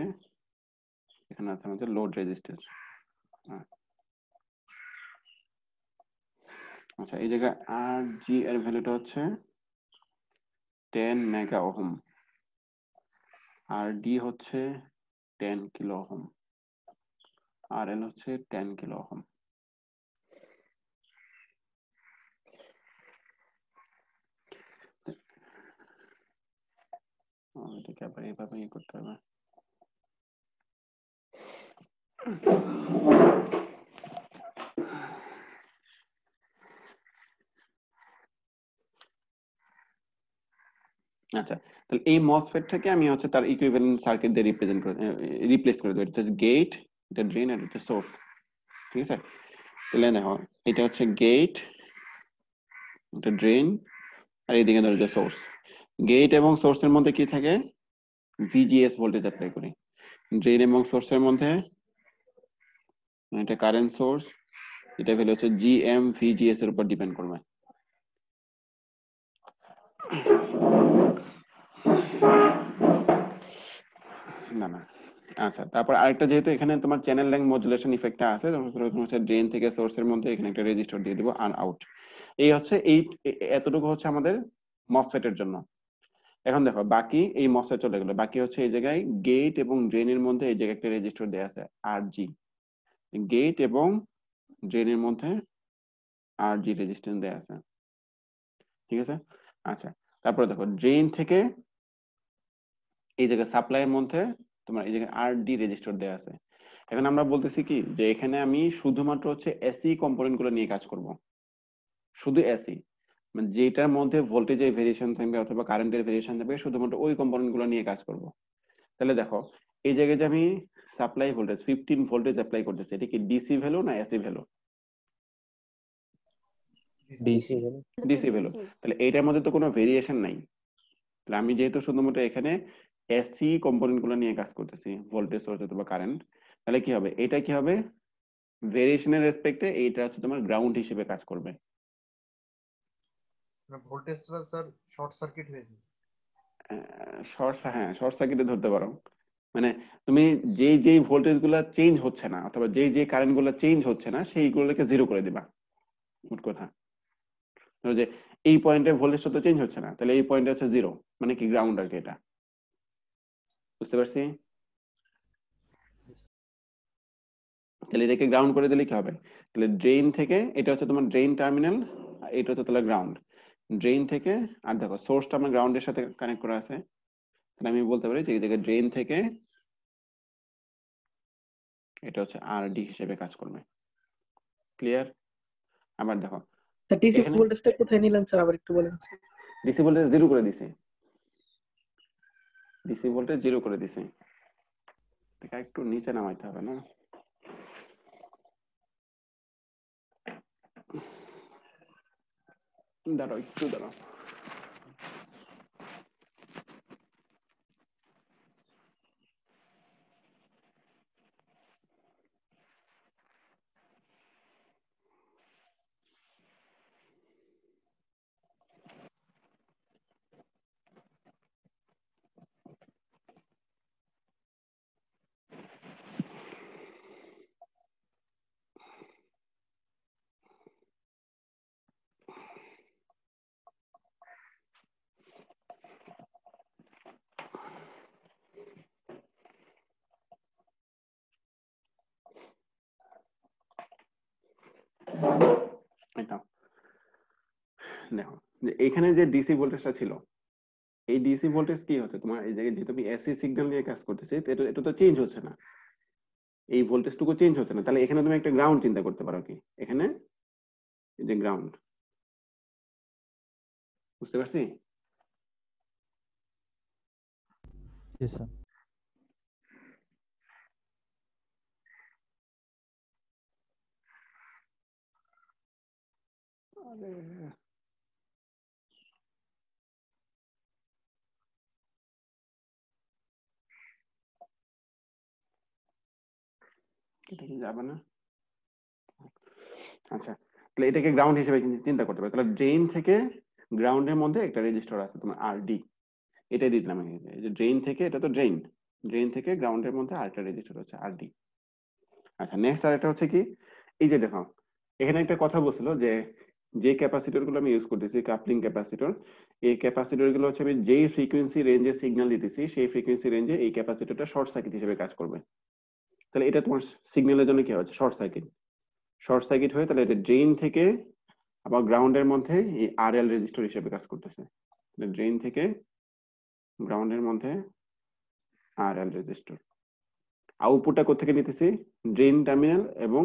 Speaker 1: এখানে আছে আমাদের লোড রেজিস্টর। আচ্ছা এই জায়গায় আর জি এর ভ্যালুটা হচ্ছে 10 মেগা ওহম, আর ডি হচ্ছে 10 কিলো ওহম, আর এল হচ্ছে 10 কিলো ওহম। এটাকে আবার এইভাবে করতে হবে। আচ্ছা, তাহলে এই মসফেটটাকে আমি হচ্ছে তার ইকুইভ্যালেন্ট সার্কিট দিয়ে রিপ্লেস করে দেবো। এটা হচ্ছে গেট, এটা ড্রেন, আর এটা সোর্স। ঠিক আছে, তাহলে দেখো এটা হচ্ছে গেট, এটা ড্রেন, আর এইদিকে ধরো যে সোর্স। গেট এবং সোর্সের মধ্যে কি থাকে? ভিজিএস ভোল্টেজ অ্যাপ্লাই করি। ড্রেন এবং সোর্সের মধ্যে এটা কারেন্ট সোর্স, এটা ভ্যালু হচ্ছে জিএম ভিজিএস এর উপর ডিপেন্ড করবে। না না, আচ্ছা, তারপর আরেকটা, যেহেতু এখানে তোমার চ্যানেল লেংথ মডুলেশন ইফেক্টটা আছে, ড্রেন থেকে সোর্সের মধ্যে এখানে একটা রেজিস্টার দিয়ে দিব আর আউট। এই হচ্ছে এতটুকু হচ্ছে আমাদের মসফেটের জন্য। এখন দেখো বাকি এই মসফেট চলে গেলো, বাকি হচ্ছে এই জায়গায় গেট এবং ড্রেনের মধ্যে এই জায়গায় একটা রেজিস্টার দেওয়া আছে আর জি। গেট এবং ড্রেনের মধ্যে আর জি রেজিস্ট্যান্স দেওয়া আছে। ঠিক আছে, আচ্ছা, তারপরে দেখো ড্রেন থেকে এই জায়গায় সাপ্লাইয়ের মধ্যে তোমার এই জায়গায় আর ডি রেজিস্টার দেওয়া আছে। এখন আমরা বলতেছি কি যে এখানে আমি শুধুমাত্র হচ্ছে এসি কম্পোনেন্ট গুলো নিয়ে কাজ করব, শুধু এসি, মানে যেটার মধ্যে ভোল্টেজের ভেরিয়েশন থাকবে অথবা কারেন্টের ভেরিয়েশন থাকবে, শুধুমাত্র ওই কম্পোনেন্ট গুলো নিয়ে কাজ করব। তাহলে দেখো এই জায়গায় যে আমি সাপ্লাই ভোল্টেজ 15 ভোল্টেজ অ্যাপ্লাই করতেছি, এটা কি ডিসি ভ্যালু না AC value?
Speaker 3: DC
Speaker 1: DC value. তাহলে এইটার মধ্যে তো কোনো ভেরিয়েশন নাই। তাহলে আমি যেহেতু শুধুমাত্র এখানে এসি কম্পোনেন্ট গুলো নিয়ে কাজ করতেছি, ভোল্টেজ সোর্স অথবা কারেন্ট, তাহলে কি হবে? এটা কি হবে? ভেরিয়েশনের রেসপেক্টে এইটা হচ্ছে তোমার গ্রাউন্ড হিসেবে কাজ করবে।
Speaker 7: ভোল্টেজটা স্যার শর্ট সার্কিট হয়ে যাবে।
Speaker 1: শর্ট সার্কিটে ধরতে পারো। মানে তুমি যেই ভোল্টেজ গুলা চেঞ্জ হচ্ছে না অথবা যেই কারেন্ট গুলা চেঞ্জ হচ্ছে না সেইগুলোকে জিরো করে দিবা, মোট কথা। ধরো যে এই পয়েন্টে ভোল্টেজটা তো চেঞ্জ হচ্ছে না, তাহলে এই পয়েন্টে হচ্ছে জিরো, মানে কি গ্রাউন্ড আর কি। এটা বুঝতে পারছি? তাহলে এটাকে গ্রাউন্ড করে দিলে কি হবে? তাহলে ড্রেন থেকে, এটা হচ্ছে তোমার ড্রেন টার্মিনাল, এটা হচ্ছে তাহলে গ্রাউন্ড। ড্রেন থেকে, আর দেখো সোর্সটা আমার গ্রাউন্ডের সাথে কানেক্ট করা আছে, তাহলে আমি বলতে পারি যে এই জায়গায় ড্রেন থেকে এটা হচ্ছে আর ডি হিসেবে কাজ করবে। ক্লিয়ার? আবার দেখো
Speaker 8: ডিসি
Speaker 1: এখানে
Speaker 8: ভোল্টেজটা কোথায় নিলেন স্যার, আবার একটু বলেন।
Speaker 1: ডিসি ভোল্টেজ জিরো করে দিছে, ডিসি ভোল্টেজ জিরো করে দিছে। এটা একটু নিচে নামাইতে হবে না? দাঁড়াও, একটু দাঁড়াও। এটা দেখো যে এখানে যে ডিসি ভোল্টেজটা ছিল, এই ডিসি ভোল্টেজ কি হচ্ছে তোমার এই জায়গায়, যেহেতু আমি এসি সিগন্যাল নিয়ে কাজ করতেছি, তো এটা তো চেঞ্জ হচ্ছে না, এই ভোল্টেজটুকু চেঞ্জ হচ্ছে না। তাহলে এখানে তুমি একটা গ্রাউন্ড চিন্তা করতে পারো কি, এখানে এই যে গ্রাউন্ড। বুঝতে পারছি?
Speaker 9: জি স্যার।
Speaker 1: এটা কি যাবে না? আচ্ছা, তাহলে এটাকে গ্রাউন্ড হিসেবে চিন্তা করতে পারো। তাহলে ড্রেন থেকে গ্রাউন্ডের মধ্যে একটা রেজিস্টার আছে তোমার আর ডি, এটাই দিলাম। এই যে ড্রেন থেকে, এটা তো ড্রেন, ড্রেন থেকে গ্রাউন্ডের মধ্যে আরেকটা রেজিস্টার হচ্ছে আর ডি। আচ্ছা, নেক্সট আরেকটা হচ্ছে কি, এই যে দেখো এখানে একটা কথা বলছিল যে যে ক্যাপাসিটর গুলো আমি ইউজ করতেছি, কাপলিং ক্যাপাসিটর, এই ক্যাপাসিটর গুলো হচ্ছে আমি যেই ফ্রিকোয়েন্সি রেঞ্জে সিগন্যাল দিতেছি সেই ফ্রিকোয়েন্সি রেঞ্জে এই ক্যাপাসিটরটা শর্ট সার্কিট হিসেবে কাজ করবে। তাহলে এটা তোমার সিগন্যালের জন্য কি হচ্ছে, শর্ট সার্কিট হয়ে তাহলে এটা ড্রেন থেকে আবার গ্রাউন্ডের মধ্যে এই আরএল রেজিস্টর হিসেবে কাজ করতেছে। ড্রেন থেকে গ্রাউন্ডের মধ্যে আরএল রেজিস্টর। আউটপুটটা কোথেকে নিতেছি, ড্রেন টার্মিনাল এবং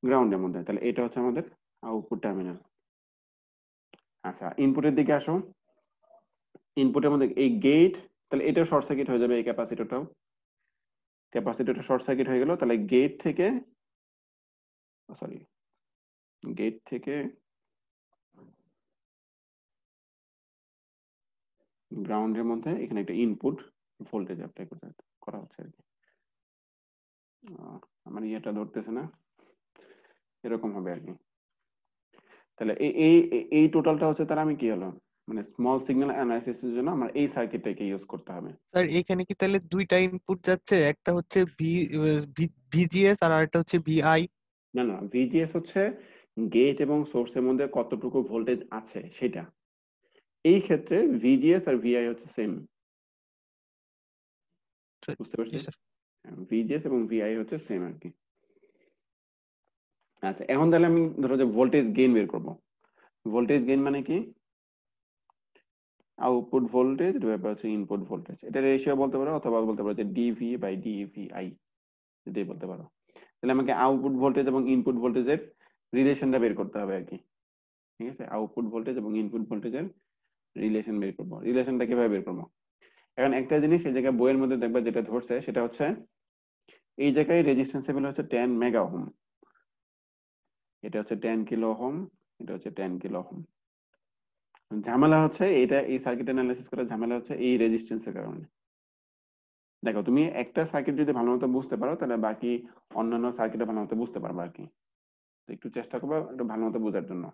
Speaker 1: গ্রাউন্ডের মধ্যে। তাহলে এটা হচ্ছে আমাদের আউটপুট টার্মিনাল। আচ্ছা, ইনপুটের দিকে আসো। ইনপুটের মধ্যে এই গেট, তাহলে এটা শর্ট সার্কিট হয়ে যাবে। এই ক্যাপাসিটরটা শর্ট সার্কিট হয়ে গেল। তাহলে গেট থেকে গ্রাউন্ডের মধ্যে এখানে একটা ইনপুট ভোল্টেজ অ্যাপ্লাই করা হচ্ছে আর কি। আমার ইয়েটা ধরতেছে না, এরকম হবে আর কি। তাহলে এই টোটালটা হচ্ছে, তাহলে আমি কি হলো, মানে স্মল সিগন্যাল অ্যানালাইসিসের জন্য আমার এই সার্কিটটাকে ইউজ করতে হবে।
Speaker 2: স্যার এখানে কি তাহলে দুইটা ইনপুট যাচ্ছে, একটা হচ্ছে ভিজিএস আর আরেকটা হচ্ছে ভিআই?
Speaker 1: না, ভিজিএস হচ্ছে গেট এবং সোর্সের মধ্যে কতটুকু ভোল্টেজ আছে সেটা। এই ক্ষেত্রে ভিজিএস আর ভিআই হচ্ছে সেম, বুঝতে পারছি? ভিজিএস এবং ভিআই হচ্ছে সেম আর কি। আচ্ছা, এখন তাহলে আমি ধরো যে ভোল্টেজ গেইন বের করব। ভোল্টেজ গেইন মানে কি, আউটপুট ভোল্টেজ ডিভাইড হচ্ছে ইনপুট ভোল্টেজ। এটা রেশিও বলতে পারো, অথবা বলতে পারো যে ডিভি বাই ডিভিআই, এটাই বলতে পারো। তাহলে আমাকে আউটপুট ভোল্টেজ এবং ইনপুট ভোল্টেজের রিলেশনটা বের করতে হবে আর কি। ঠিক আছে, আউটপুট ভোল্টেজ এবং ইনপুট ভোল্টেজের রিলেশন বের করবো। রিলেশনটা কিভাবে বের করবো? এখন একটা জিনিস এই জায়গায় বইয়ের মধ্যে দেখবা যেটা ধরছে সেটা হচ্ছে এই জায়গায় রেজিস্ট্যান্স লেভেল হচ্ছে 10 মেগা ওহম, এটা হচ্ছে 10 কিলো ওহম, এটা হচ্ছে 10 কিলো ওহম। ঝামেলা হচ্ছে এটা, এই সার্কিট অ্যানালাইসিস করার ঝামেলা হচ্ছে এই রেজিস্ট্যান্সের কারণে। দেখো, তুমি একটা সার্কিট যদি ভালো মতো বুঝতে পারো তাহলে বাকি অন্যান্য সার্কিটও ভালো মতো বুঝতে পারবে আর কি। তো একটু চেষ্টা করবো একটু ভালো মতো বোঝার জন্য।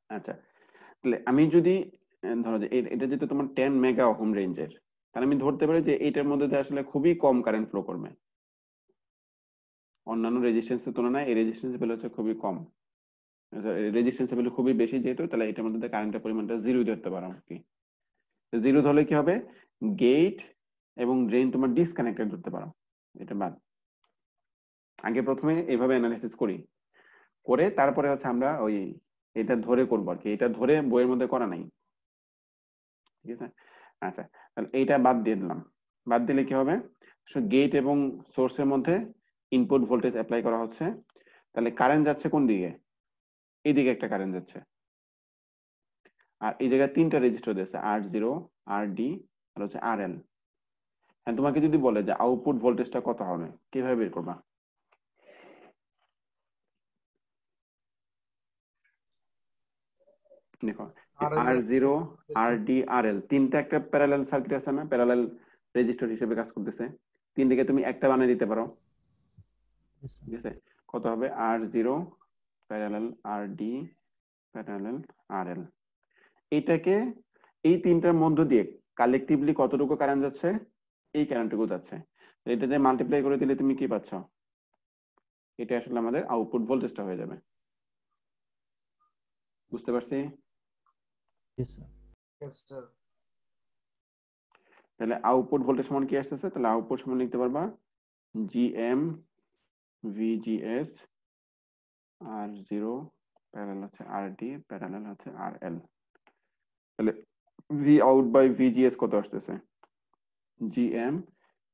Speaker 1: আচ্ছা, তাহলে আমি যদি ধরো যে এটা যেহেতু তোমার 10 মেগা ওহম রেঞ্জের, তাহলে আমি ধরতে পারি যে এটার মধ্যে দিয়ে আসলে খুবই কম কারেন্ট ফ্লো করবে। অন্যান্য রেজিস্ট্যান্সের তুলনায় এই রেজিস্ট্যান্স লেভেল হচ্ছে খুবই কম। রেজিস্ট্যান্স লেভেল খুবই বেশি যেহেতু, তাহলে এটার মধ্যে কারেন্টের পরিমাণটা জিরো ধরতে পারো আর কি। জিরো ধরলে কি হবে, গেট এবং ড্রেন তোমার ডিসকানেক্টেড ধরতে পারো। এটা বাদ, আগে প্রথমে এইভাবে অ্যানালাইসিস করি, করে তারপরে হচ্ছে আমরা ওই এটা ধরে করবো আর কি। এটা ধরে বইয়ের মধ্যে করা নাই, ঠিক আছে? আচ্ছা, তাহলে এইটা বাদ দিয়ে দিলাম। বাদ দিলে কি হবে, গেট এবং সোর্সের মধ্যে ইনপুট ভোল্টেজ অ্যাপ্লাই করা হচ্ছে। তাহলে কারেন্ট যাচ্ছে কোন দিকে, এইদিকে একটা কারেন্ট যাচ্ছে। আর এই জায়গায় তিনটা রেজিস্টার দিয়েছে, R0, RD আর হচ্ছে RL। হ্যাঁ, তোমাকে যদি বলে যে আউটপুট ভোল্টেজটা কত হবে, কিভাবে বের করবা? দেখো, R0, RD, RL তিনটা একটা প্যারালাল সার্কিট আছে না, প্যারালাল রেজিস্টার হিসেবে কাজ করতেছে। তিনটাকে তুমি একটা বানিয়ে দিতে পারো, ঠিক আছে? কত হবে, R0 parallel RD parallel RL। এইটাকে এই তিনটার মধ্য দিয়ে কালেকটিভলি কতটুকু কারেন্ট যাচ্ছে, এই কারেন্টটুকু যাচ্ছে। এটা দিয়ে মাল্টিপ্লাই করে দিলে তুমি কি পাচ্ছ, এটা আসলে আমাদের আউটপুট ভোল্টেজটা হয়ে যাবে। বুঝতে পারছি? তাহলে আউটপুট ভোল্টেজ সমান কি আসতেছে, তাহলে আউটপুট সমান লিখতে পারবা GM VGS R0 প্যারালাল হচ্ছে RD প্যারালাল হচ্ছে RL। তাহলে V out বাই VGS কত আসতেছে, GM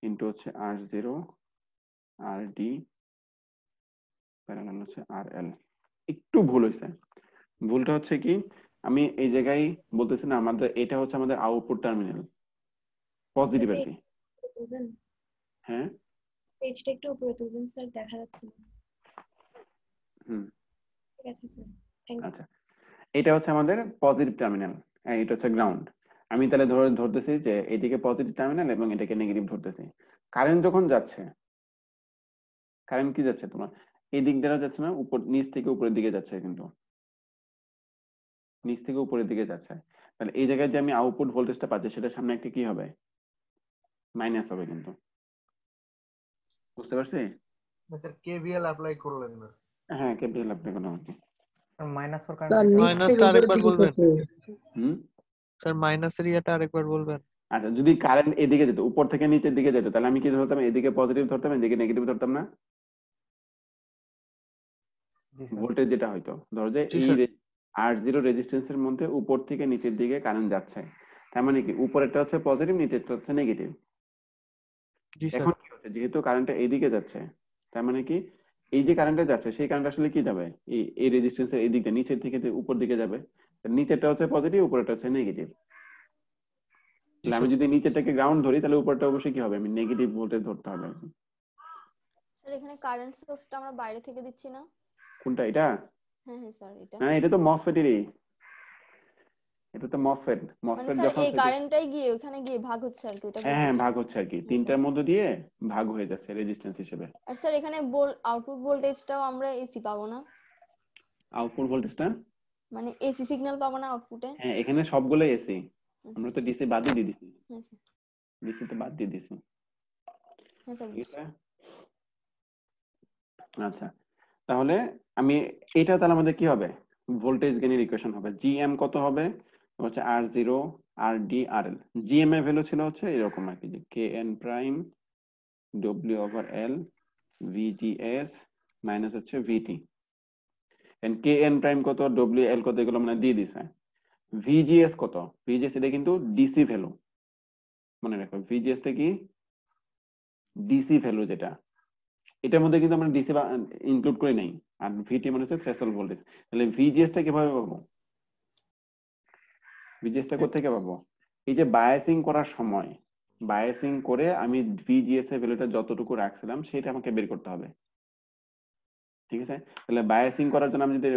Speaker 1: ইনটু হচ্ছে R0 RD প্যারালাল হচ্ছে RL। একটু ভুল হয়েছে, ভুলটা হচ্ছে কি, আমি এই জায়গায় বলতেছি না আমাদের এটা হচ্ছে আমাদের আউটপুট টার্মিনাল পজিটিভ আর কি। হ্যাঁ,
Speaker 10: পেজটা একটু উপরে তুলবেন স্যার, দেখা যাচ্ছে না। ঠিক আছে স্যার, থ্যাংক ইউ।
Speaker 1: আচ্ছা, এটা হচ্ছে আমাদের পজিটিভ টার্মিনাল, এটা হচ্ছে গ্রাউন্ড। আমি তাহলে ধরতেছি যে এদিকে পজিটিভ টার্মিনাল এবং এটাকে নেগেটিভ ধরতেছি। কারেন্ট যখন যাচ্ছে, কারেন্ট কি যাচ্ছে তোমার এই দিক দ্বারা যাচ্ছে না, উপর নিচ থেকে উপরের দিকে যাচ্ছে, কিন্তু নিচ থেকে উপরের দিকে যাচ্ছে। তাহলে এই জায়গায় যে আমি আউটপুট ভোল্টেজটা পাচ্ছি সেটার সামনে একটা কি হবে, মাইনাস হবে কিন্তু। বুঝতে পারছি?
Speaker 7: স্যার কেভিএল অ্যাপ্লাই করলেন না।
Speaker 1: হ্যাঁ ক্যাপিটাল অ্যাপ্লাই করলাম আর কি।
Speaker 7: মাইনাস ফর
Speaker 8: স্যার নিচ
Speaker 2: মাইনাসটা
Speaker 8: থেকে উপরের
Speaker 2: আরেকবার
Speaker 8: দিকে
Speaker 2: বলবেন
Speaker 8: করতে।
Speaker 1: হুম
Speaker 2: স্যার মাইনাসের ইয়াটা আরেকবার বলবেন।
Speaker 1: আচ্ছা যদি কারেন্ট এদিকে যেত, উপর থেকে নিচের দিকে যেত, তাহলে আমি কি ধরতাম? এদিকে পজিটিভ ধরতাম, এদিকে নেগেটিভ ধরতাম না?
Speaker 7: জি স্যার
Speaker 1: ভোল্টেজ যেটা হয়তো ধরো যে
Speaker 2: জি
Speaker 1: এই
Speaker 2: স্যার।
Speaker 1: R0 রেজিস্ট্যান্সের মধ্যে উপর থেকে নিচের দিকে কারেন্ট যাচ্ছে, তার মানে কি উপরেরটা হচ্ছে পজিটিভ, নিচেরটা হচ্ছে নেগেটিভ।
Speaker 2: জি স্যার।
Speaker 1: এখন কি হচ্ছে, যেহেতু কারেন্টটা এইদিকে যাচ্ছে, তার মানে কি এই যে কারেন্টটা যাচ্ছে সেই কারেন্ট আসলে কি যাবে, এই রেজিস্ট্যান্সের এই দিকটা নিচের থেকে যে উপর দিকে যাবে, নিচেরটা হচ্ছে পজিটিভ, উপরেরটা হচ্ছে নেগেটিভ।
Speaker 2: জি
Speaker 1: তাহলে আমি
Speaker 2: স্যার।
Speaker 1: যদি নিচেরটাকে গ্রাউন্ড ধরি, তাহলে উপরটা অবশ্যই কি হবে, আমি নেগেটিভ ভোল্টেজ ধরতে হবে।
Speaker 6: স্যার এখানে কারেন্ট সোর্সটা আমরা বাইরে থেকে দিচ্ছি না?
Speaker 1: কোনটা এটা?
Speaker 6: হ্যাঁ হ্যাঁ স্যার এটা।
Speaker 1: না এটা তো মসফেটেরই, এটা তো মসফেট।
Speaker 6: মানে
Speaker 1: মসফেট
Speaker 6: স্যার
Speaker 1: যখন
Speaker 6: এই কারেন্টটাই গিয়ে ওখানে গিয়ে ভাগ হচ্ছে আর কি, ওটা
Speaker 1: হ্যাঁ
Speaker 6: বলতে
Speaker 1: ভাগ হচ্ছে আর কি, তিনটার মধ্যে দিয়ে ভাগ হয়ে যাচ্ছে রেজিস্ট্যান্স হিসেবে।
Speaker 6: আর স্যার এখানে আউটপুট ভোল্টেজটাও আমরা এসি পাবো না?
Speaker 1: আউটপুট ভোল্টেজটা
Speaker 6: মানে এসি সিগন্যাল পাবো না আউটপুটে?
Speaker 1: হ্যাঁ এখানে সবগুলো এসি, আমরা তো ডিসি বাদ দিয়ে দিছি,
Speaker 6: হ্যাঁ স্যার।
Speaker 1: ডিসি তো বাদ দিয়ে দিছি।
Speaker 6: হ্যাঁ স্যার।
Speaker 1: ঠিক আছে আচ্ছা, তাহলে আমি এটা তাহলে আমাদের কি হবে, ভোল্টেজ গেইনের ইকুয়েশন হবে। জিএম কত হবে হচ্ছে R0 RD RL। জিএম এর ভ্যালু ছিল হচ্ছে এরকম আর কি, যে KN prime W/L VGS minus হচ্ছে VT, এন্ড KN প্রাইম কত WL কত এগুলো মানে দিয়ে দিছে। VGS কত, VGS এটা কিন্তু ডিসি ভ্যালু, মনে রাখো VGS টা কি ডিসি ভ্যালু, যেটা এটার মধ্যে কিন্তু আমরা ডিসি ইনক্লুড করে নাই। আর ভিটি মানে হচ্ছে থ্রেশহোল্ড ভোল্টেজ। তাহলে ভিজিএস টা কিভাবে পাবো, ভিজিএস টা কোথা থেকে পাবো? এই যে বায়াসিং করার সময়, বায়াসিং করে আমি ভিজিএস এর ভ্যালুটা যতটুকু রাখছিলাম সেটা আমাকে বের করতে হবে। ঠিক আছে, তাহলে বায়াসিং করার জন্য আমি যদি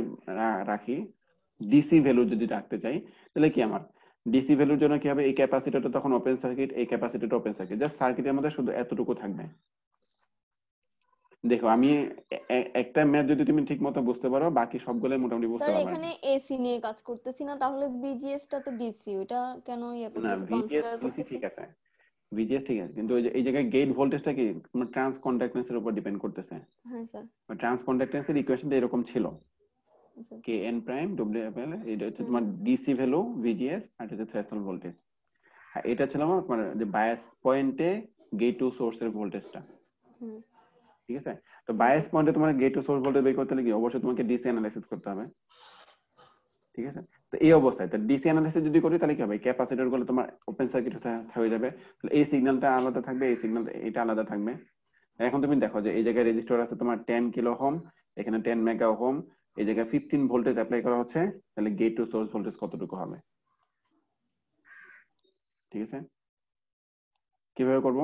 Speaker 1: রাখি ডিসি ভ্যালু যদি রাখতে চাই, তাহলে কি আমার ডিসি ভ্যালুর জন্য কি হবে, এই ক্যাপাসিটরটা তখন ওপেন সার্কিট, এই ক্যাপাসিটরটা ওপেন সার্কিট, জাস্ট সার্কিটের মধ্যে শুধু এতটুকু থাকবে। দেখো আমি একটা ম্যাথ যদি তুমি ঠিক মতো বুঝতে পারো, বাকি সবগুলো মোটামুটি বুঝতে
Speaker 6: স্যার
Speaker 1: পারবে।
Speaker 6: এখানে এসি নিয়ে কাজ করতেছি না, তাহলে বিজিএস টা তো ডিসি, ওটা কেন ইয়া
Speaker 1: না
Speaker 6: করতেছি,
Speaker 1: ভিজিএস
Speaker 6: কনসিডার করতেছি?
Speaker 1: ঠিক আছে, ভিজিএস ঠিক আছে, কিন্তু এই জায়গায় গেট ভোল্টেজটা কি তোমার ট্রান্স কন্ডাক্টেন্সের উপর ডিপেন্ড করতেছে।
Speaker 6: হ্যাঁ স্যার।
Speaker 1: ট্রান্স কন্ডাক্টেন্সের ইকুয়েশনটা এরকম ছিল,
Speaker 6: আচ্ছা আচ্ছা।
Speaker 1: KN প্রাইম WL, এটা হচ্ছে তোমার ডিসি ভ্যালু VGS, আর এটা হচ্ছে থ্রেশহোল্ড ভোল্টেজ। আর এটা ছিল আমার মানে যে বায়াস পয়েন্টে গেট টু সোর্সের ভোল্টেজটা। ঠিক আছে, তো বায়াস পয়েন্টে তোমার গেট টু সোর্স ভোল্টেজ বের করতে হলে কি অবশ্যই তোমাকে ডিসি অ্যানালাইসিস করতে হবে। ঠিক আছে, তো এই অবস্থায় তো ডিসি অ্যানালাইসিস যদি করি তাহলে কি হবে, ক্যাপাসিটর গুলো তোমার ওপেন সার্কিট হয়ে যাবে, তাহলে এই সিগন্যালটা আলাদা থাকবে, এই সিগন্যাল এটা আলাদা থাকবে। এখন তুমি দেখো যে এই জায়গায় রেজিস্টর আছে তোমার 10 কিলো ওহম, এখানে 10 মেগা ওহম, এই জায়গায় 15 ভোল্টেজ অ্যাপ্লাই করা হচ্ছে, তাহলে গেট টু সোর্স ভোল্টেজ কতটুকু হবে? ঠিক আছে, কিভাবে করব?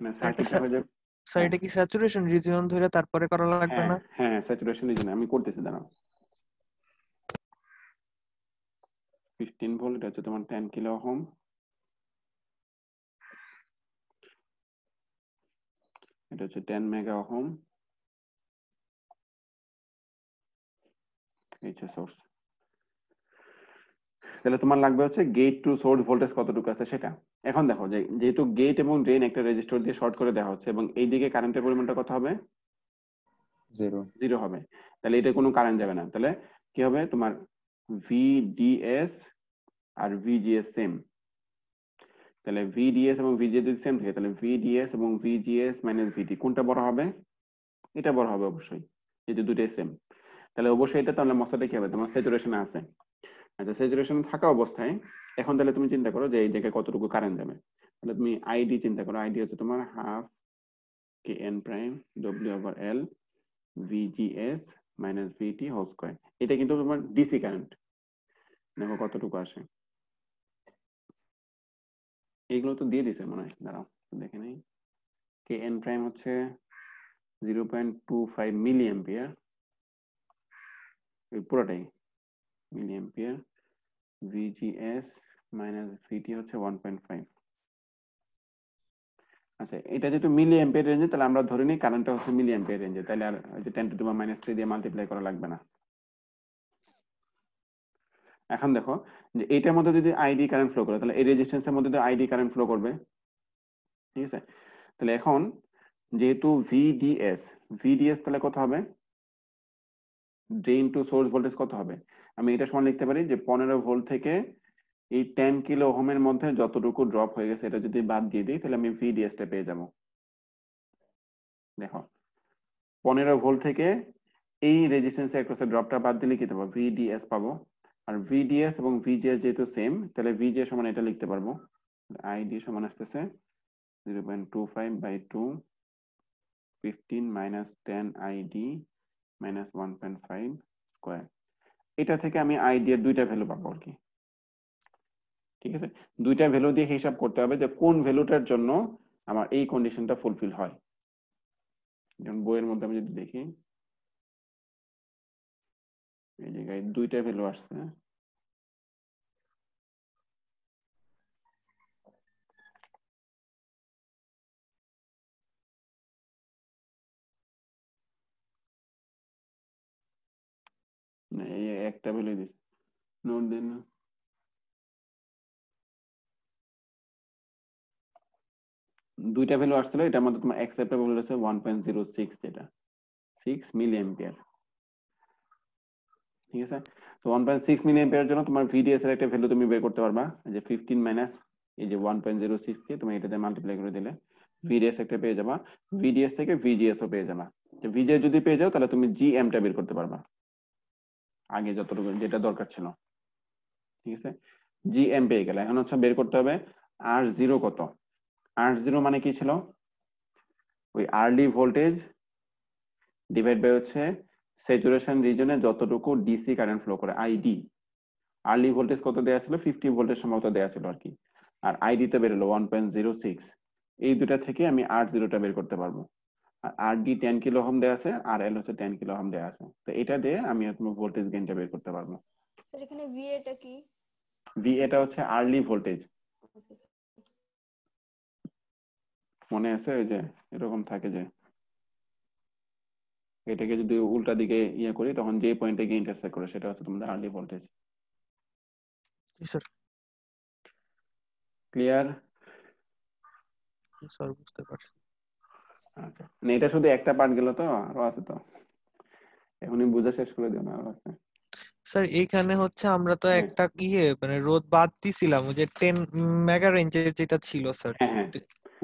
Speaker 1: না সার্কিটটা হয়ে যাবে।
Speaker 2: স্যার এটা কি স্যাচুরেশন রিজিয়ন ধরে তারপরে করা লাগবে না?
Speaker 1: হ্যাঁ স্যাচুরেশন রিজন আমি করতেছি, দাঁড়াও। 15 ভোল্ট, এটা হচ্ছে তোমার 10 কিলো ওহম, এটা হচ্ছে 10 মেগা ওহম, এই হচ্ছে সোর্স। তাহলে তোমার লাগবে হচ্ছে গেট টু সোর্স ভোল্টেজ কতটুকু আছে সেটা। এখন দেখো যে যেহেতু গেট এবং ড্রেন একটা রেজিস্টর দিয়ে শর্ট করে দেওয়া হচ্ছে এবং এইদিকে কারেন্টের পরিমাণটা কত হবে, জিরো হবে, তাহলে এটা কোনো কারেন্ট যাবে না। তাহলে কি হবে, তোমার VDS আর VGS সেম, তাহলে VDS এবং VGS যদি সেম থাকে, তাহলে VDS এবং VGS মাইনাস VT কোনটা বড় হবে? এটা বড় হবে অবশ্যই, যেহেতু দুটোই সেম। তাহলে অবশ্যই এটা, তাহলে মশলাটা কি হবে, তোমার স্যাচুরেশনে আছে। আচ্ছা, স্যাচুরেশন থাকা অবস্থায় এখন তাহলে তুমি চিন্তা করো যে এই জায়গায় কতটুকু কারেন্ট যাবে। তাহলে তুমি আইডি চিন্তা করো, আইডি হচ্ছে তোমার half KN prime W/L VGS minus VT whole square. এটা কিন্তু তোমার ডিসি কারেন্ট, দেখো কতটুকু আসে। এইগুলো তো দিয়ে দিছে মনে হয়, দাঁড়াও দেখে নেই। KN প্রাইম হচ্ছে 0.25 মিলি অ্যাম্পিয়ার, পুরোটাই milli ampere. VGS minus VT হচ্ছে 1.5। আচ্ছা, এটা যেহেতু মিলি অ্যাম্পিয়ার রেঞ্জে, তাহলে আমরা ধরে নিই কারেন্টটা হচ্ছে মিলি অ্যাম্পিয়ার রেঞ্জে, তাহলে আর ওই যে 10 টু দি পাওয়ার -3 দিয়ে মাল্টিপ্লাই করা লাগবে না। এখন দেখো যে এইটার মধ্যে যদি আইডি কারেন্ট ফ্লো করে তাহলে এই রেজিস্ট্যান্সের মধ্যে আইডি কারেন্ট ফ্লো করবে, ঠিক আছে? তাহলে এখন যেহেতু ভিডিএস তাহলে কত হবে, ড্রেন টু সোর্স ভোল্টেজ কত হবে? আমি এটা সমান লিখতে পারি যে 15 ভোল্ট থেকে এই 10 কিলো ওহমের মধ্যে যতটুকু ড্রপ হয়ে গেছে এটা যদি বাদ দিয়ে দিই তাহলে আমি ভিডিএস টা পেয়ে যাবো। দেখো 15 ভোল্ট থেকে এই রেজিস্ট্যান্স অ্যাক্রসের ড্রপটা বাদ দিলে কি পাবো, ভিডিএস পাবো। আর ভিডিএস এবং ভিজিএস যেহেতু সেম তাহলে ভিজিএস সমান এটা লিখতে পারবো, আইডি সমান আসতেছে 0.25/2 15 minus 10 ID minus 1.5 স্কয়ার। এটা থেকে আমি আইডি এর দুইটা ভ্যালু পাবো আর কি, ঠিক আছে? দুইটা ভ্যালু দিয়ে হিসাব করতে হবে যে কোন ভ্যালুটার জন্য আমার এই কন্ডিশনটা ফুলফিল হয়। যেমন বইয়ের মধ্যে আমি যদি দেখি এই জায়গায় দুইটা ভ্যালু আসছে, না এই একটা ভ্যালু দিচ্ছে, নোট দেন না। দুইটা ভ্যালু আসছিল, এটার মধ্যে তোমার অ্যাকসেপ্টেবল হচ্ছে 1.06, যেটা 6 মিলি অ্যাম্পিয়ার, ঠিক আছে? তো 1.6 মিলি অ্যাম্পিয়ারের জন্য তোমার ভিডিএস এর একটা ভ্যালু তুমি বের করতে পারবা, যে 15 মাইনাস এই যে 1.06 কে তুমি এটাতে মাল্টিপ্লাই করে দিলে ভিডিএস একটা পেয়ে যাবা, ভিডিএস থেকে ভিজিএস ও পেয়ে যাবা। তো ভিজিএস যদি পেয়ে যাও তাহলে তুমি জিএম টা বের করতে পারবা, আগে যতটুকু যেটা দরকার ছিল, ঠিক আছে? জিএম পেয়ে গেলে এখন হচ্ছে বের করতে হবে আর জিরো কত। আর জিরো মানে কি ছিল, ওই আর্লি ভোল্টেজ ডিভাইড বাই হচ্ছে স্যাচুরেশন রিজনে যতটুকু ডিসি কারেন্ট ফ্লো করে আইডি। আর্লি ভোল্টেজ কত দেওয়া ছিল, 50 ভোল্টের সম্ভবত দেওয়া ছিল আর কি, আর আইডি তে বেরোলো 1.06। এই দুটা থেকে আমি আর জিরোটা বের করতে পারবো। আর আর ডি 10 কিলো ওহম দেওয়া আছে আর এল হচ্ছে 10 কিলো ওহম দেওয়া আছে, তো এটা দিয়ে আমি তোমার ভোল্টেজ গেইনটা বের করতে পারবো।
Speaker 6: স্যার এখানে ভিএ টা কি?
Speaker 1: ভি এটা হচ্ছে আর্লি ভোল্টেজ, মনে আছে ওই যে এরকম থাকে যে এটাকে যদি উল্টা দিকে ইয়ে করি তখন যে পয়েন্টে গিয়ে ইন্টারসেক্ট করে সেটা হচ্ছে তোমাদের আর্লি ভোল্টেজ।
Speaker 2: জি স্যার।
Speaker 1: ক্লিয়ার?
Speaker 2: স্যার বুঝতে পারছি।
Speaker 1: আচ্ছা, মানে এটা শুধু একটা পার্ট গেল, তো আরো আছে, তো এখনই বুঝা শেষ করে দিও না, আরো আছে।
Speaker 2: স্যার এইখানে হচ্ছে আমরা তো
Speaker 1: হ্যাঁ
Speaker 2: একটা মানে রোধ বাদ দিছিলাম, ওই যে 10 মেগা রেঞ্জের যেটা ছিল স্যার,
Speaker 1: হ্যাঁ হ্যাঁ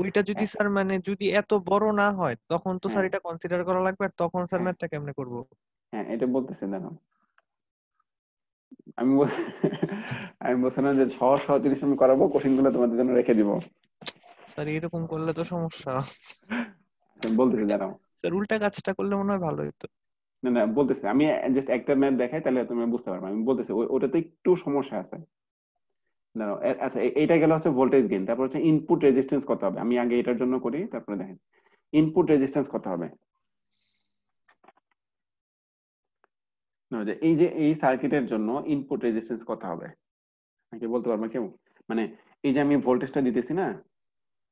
Speaker 2: ওইটা যদি
Speaker 1: হ্যাঁ
Speaker 2: স্যার মানে যদি এত বড় না হয় তখন তো স্যার
Speaker 1: হ্যাঁ
Speaker 2: এটা কনসিডার করা লাগবে, আর তখন স্যার
Speaker 1: হ্যাঁ
Speaker 2: ম্যাথটা কেমনে করবো?
Speaker 1: হ্যাঁ, এটা বলতেছি দেখো, আমি আমি বলছিলাম যে সহজ সহজ জিনিস আমি করাবো, কঠিন গুলো তোমাদের জন্য রেখে দিব।
Speaker 2: স্যার এরকম করলে তো সমস্যা।
Speaker 1: আমি বলতেছি
Speaker 2: উল্টা
Speaker 1: দাঁড়াও,
Speaker 2: স্যার উল্টা কাজটা করলে মনে হয় ভালো হতো।
Speaker 1: না না বলতেছি, আমি জাস্ট একটা ম্যাথ দেখাই তাহলে তুমি বুঝতে পারবে। আমি বলতেছি ওটাতে একটু সমস্যা আছে। দাঁড়াও, আচ্ছা এইটা গেল হচ্ছে ভোল্টেজ গেইন, তারপর হচ্ছে ইনপুট রেজিস্ট্যান্স কত হবে। আমি আগে এটার জন্য করি তারপরে দেখেন ইনপুট রেজিস্ট্যান্স কত হবে। না, এই যে এই সার্কিটের জন্য ইনপুট রেজিস্ট্যান্স কত হবে নাকি বলতে পারবে কেউ? মানে এই যে আমি ভোল্টেজটা দিতেছি না,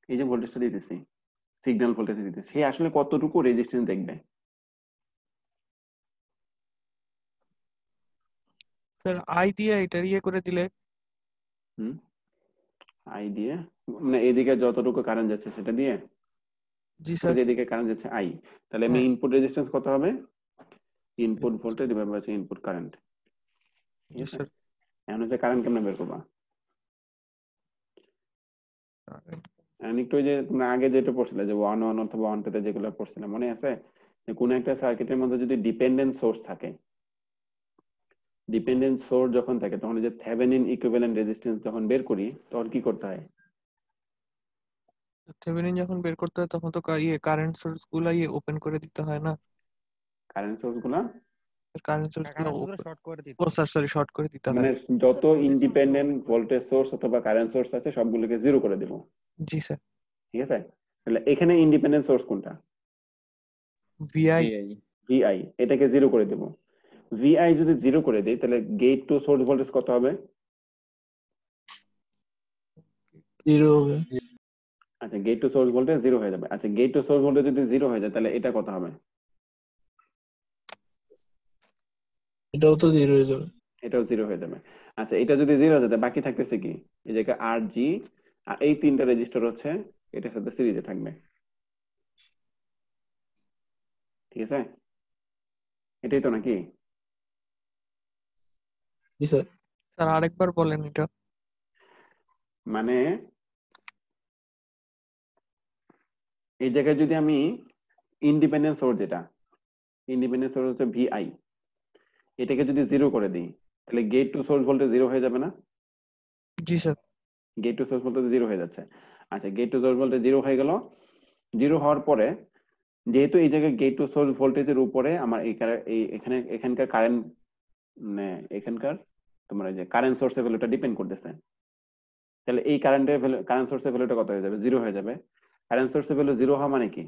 Speaker 1: এই যে ভোল্টেজটা দিতেছি, সিগন্যাল ভোল্টেজ দিতেছি, সে আসলে কতটুকু রেজিস্ট্যান্স দেখবে?
Speaker 2: স্যার আই দিয়ে এটা করে দিলে।
Speaker 1: হুম, আই দিয়ে মানে এদিকে যতটুকু কারেন্ট যাচ্ছে সেটা দিয়ে,
Speaker 2: জি স্যার।
Speaker 1: এদিকে কারেন্ট যাচ্ছে আই, তাহলে আমি
Speaker 2: হ্যাঁ
Speaker 1: ইনপুট রেজিস্ট্যান্স কত হবে, input voltage divide by input current, ঠিক
Speaker 2: জি
Speaker 1: আছে?
Speaker 2: স্যার।
Speaker 1: এখন হচ্ছে কারেন্ট কেমনে বের করবা? এখন একটু ওই যে তুমি আগে যেটা পড়ছিলে যে 1 1 অথবা 1 2 তে যেগুলো পড়ছিলাম মনে আছে, যে কোন একটা সার্কিটের মধ্যে যদি ডিপেন্ডেন্ট সোর্স থাকে, ডিপেন্ডেন্ট সোর্স যখন থাকে তখন যে থেভেনিন ইকুইভ্যালেন্ট রেজিস্ট্যান্স যখন বের করি তখন কি করতে হয়?
Speaker 2: থেভেনিন যখন বের করতে হয় তখন তো কারেন্ট সোর্স গুলা ওপেন করে দিতে হয় না?
Speaker 1: কারেন্ট সোর্স গুলা
Speaker 2: কারেন্ট সোর্স গুলা
Speaker 9: শর্ট করে দিতে
Speaker 2: ও স্যার সরি শর্ট করে দিতে
Speaker 1: মানে
Speaker 2: হয়।
Speaker 1: যত ইন্ডিপেন্ডেন্ট ভোল্টেজ সোর্স অথবা কারেন্ট সোর্স আছে সবগুলোকে জিরো করে দেব,
Speaker 2: জি স্যার।
Speaker 1: ঠিক আছে? তাহলে এখানে ইন্ডিপেন্ডেন্ট সোর্স কোনটা?
Speaker 2: ভিআই।
Speaker 1: ভিআই, এটাকে জিরো করে দেব। ভিআই যদি জিরো করে দেই তাহলে গেট টু সোর্স ভোল্টেজ কত হবে?
Speaker 8: জিরো হবে।
Speaker 1: আচ্ছা, gate to source voltage zero হয়ে যাবে। আচ্ছা, গেট টু সোর্স ভোল্টেজ যদি জিরো হয়ে যায় তাহলে এটা কত হবে?
Speaker 8: এটাও তো জিরো হয়ে যাবে।
Speaker 1: এটাও জিরো হয়ে যাবে। আচ্ছা, এটা যদি 0 যেতে বাকি থাকতেছে কি? এই জায়গায় আর জি আর এই তিনটা রেজিস্টার হচ্ছে এটার সাথে সিরিজে থাকবে, ঠিক আছে? এটাই তো নাকি?
Speaker 8: জি স্যার।
Speaker 2: স্যার আরেকবার বলেন এটা।
Speaker 1: মানে এই জায়গায় যদি আমি ইন্ডিপেন্ডেন্ট সোর্স, যেটা ইন্ডিপেন্ডেন্ট সোর্স হচ্ছে ভিআই, এটাকে যদি 0 করে দিই তাহলে গেট টু সোর্স ভোল্টেজ 0 হয়ে যাবে না?
Speaker 2: জি sir.
Speaker 1: Gate to source voltage 0 হয়ে যাচ্ছে। আচ্ছা, গেট টু সোর্স ভোল্টেজ 0 হয়ে গেল। 0 হওয়ার পরে যেহেতু এই জায়গায় গেট টু সোর্স ভোল্টেজের উপরে আমার এখানকার কারেন্ট, মানে এখানকার তোমার এই যে কারেন্ট সোর্সের ভ্যালুটা ডিপেন্ড করতেছে, তাহলে এই কারেন্ট সোর্সের ভ্যালুটা কত হয়ে যাবে? 0 হয়ে যাবে। কারেন্ট সোর্সের ভ্যালু 0 হওয়া মানে কি?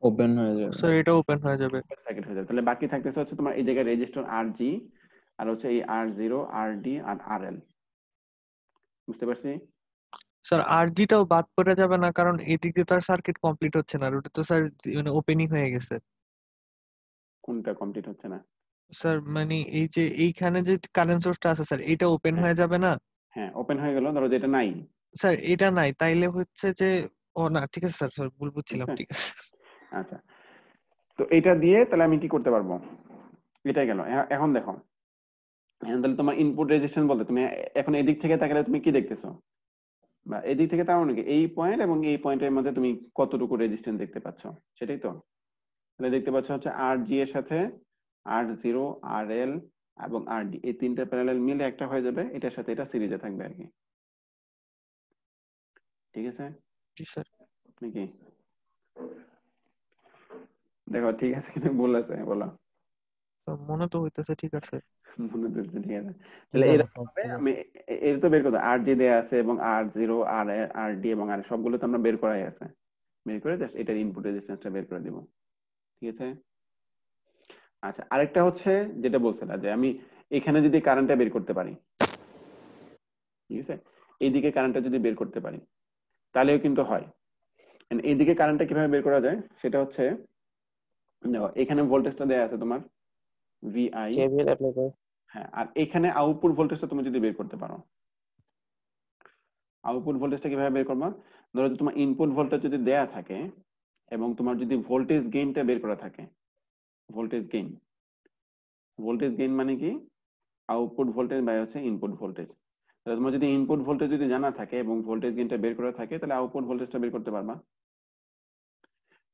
Speaker 9: ওপেন হয়ে যাবে।
Speaker 2: স্যার এটা ওপেন হয়ে যাবে।
Speaker 1: সার্কিট হয়ে যাবে। তাহলে বাকি থাকতেছে হচ্ছে তোমার এই জায়গায় রেজিস্টর আর জি আর হচ্ছে এই আর জিরো আর ডি আর আর এল। বুঝতে পারছি?
Speaker 2: স্যার আরজিটাও বাদ পড়ে যাবে না, কারণ এদিকে তো আর সার্কিট কমপ্লিট হচ্ছে না, আর ওটা তো স্যার মানে ওপেনিং হয়ে গেছে।
Speaker 1: কোনটা কমপ্লিট হচ্ছে না?
Speaker 2: স্যার মানে এই যে এইখানে যে কারেন্ট সোর্সটা আছে স্যার, এটা ওপেন
Speaker 1: হ্যাঁ
Speaker 2: হয়ে যাবে না?
Speaker 1: হ্যাঁ, ওপেন হয়ে গেল, ধরো যেটা নাই।
Speaker 2: স্যার এটা নাই, তাইলে হচ্ছে যে ও না, ঠিক আছে স্যার, স্যার ভুল বুঝছিলাম,
Speaker 1: বুঝছে?
Speaker 2: ঠিক আছে।
Speaker 1: আচ্ছা, তো এটা দিয়ে তাহলে আমি কি করতে পারবো? এটাই গেল। এখন দেখো, এখন তাহলে তোমার ইনপুট রেজিস্ট্যান্স বলতে তুমি এখন এদিক থেকে তাকালে তুমি কি দেখতেছো? বা এদিক থেকে তার মানে কি এই পয়েন্ট এবং এই পয়েন্টের মধ্যে তুমি কতটুকু রেজিস্ট্যান্স দেখতে পাচ্ছ, সেটাই তো। তাহলে দেখতে পাচ্ছ হচ্ছে আর জি এর সাথে আর জিরো আর এল এবং আর ডি, এই তিনটা প্যারালাল মিলে একটা হয়ে যাবে, এটার সাথে এটা সিরিজে থাকবে আর কি, ঠিক আছে
Speaker 2: জি স্যার।
Speaker 1: নাকি? দেখো ঠিক আছে কিনা ভুল আছে বলো।
Speaker 2: মনে তো হইতেছে ঠিক আছে।
Speaker 1: মনে হচ্ছে ঠিক আছে।
Speaker 9: কি
Speaker 1: তাহলে
Speaker 9: জানো
Speaker 1: এরকম ভাবে আমি এর তো বের করতে আর জি দেয়া আছে এবং আর জিরো আর আর ডি এবং আর সবগুলো তো আমরা বের করাই আছে, বের করে জাস্ট এটার ইনপুট রেজিস্ট্যান্সটা বের করে দিব, ঠিক আছে? আচ্ছা, আরেকটা হচ্ছে যেটা বলছিলাম যে আমি এখানে যদি কারেন্টটা বের করতে পারি, ঠিক আছে, এইদিকে কারেন্টটা যদি বের করতে পারি তাহলেও কিন্তু হয়। And এইদিকে কারেন্টটা কিভাবে বের করা যায় সেটা হচ্ছে, দেখো এখানে ভোল্টেজটা দেয়া আছে তোমার ভিআই,
Speaker 3: কেভিএল অ্যাপ্লাই করে
Speaker 1: হ্যাঁ, আর এখানে আউটপুট ভোল্টেজটা তুমি যদি বের করতে পারো, আউটপুট ভোল্টেজটা কিভাবে বের করবা? ধরো যে তোমার ইনপুট ভোল্টেজ যদি দেয়া থাকে এবং তোমার যদি ভোল্টেজ গেইনটা বের করা থাকে, ভোল্টেজ গেইন, ভোল্টেজ গেইন মানে কি? আউটপুট ভোল্টেজ বাই হচ্ছে ইনপুট ভোল্টেজ। তাহলে তোমার যদি ইনপুট ভোল্টেজ যদি জানা থাকে এবং ভোল্টেজ গেইনটা বের করা থাকে তাহলে আউটপুট ভোল্টেজটা বের করতে পারবা।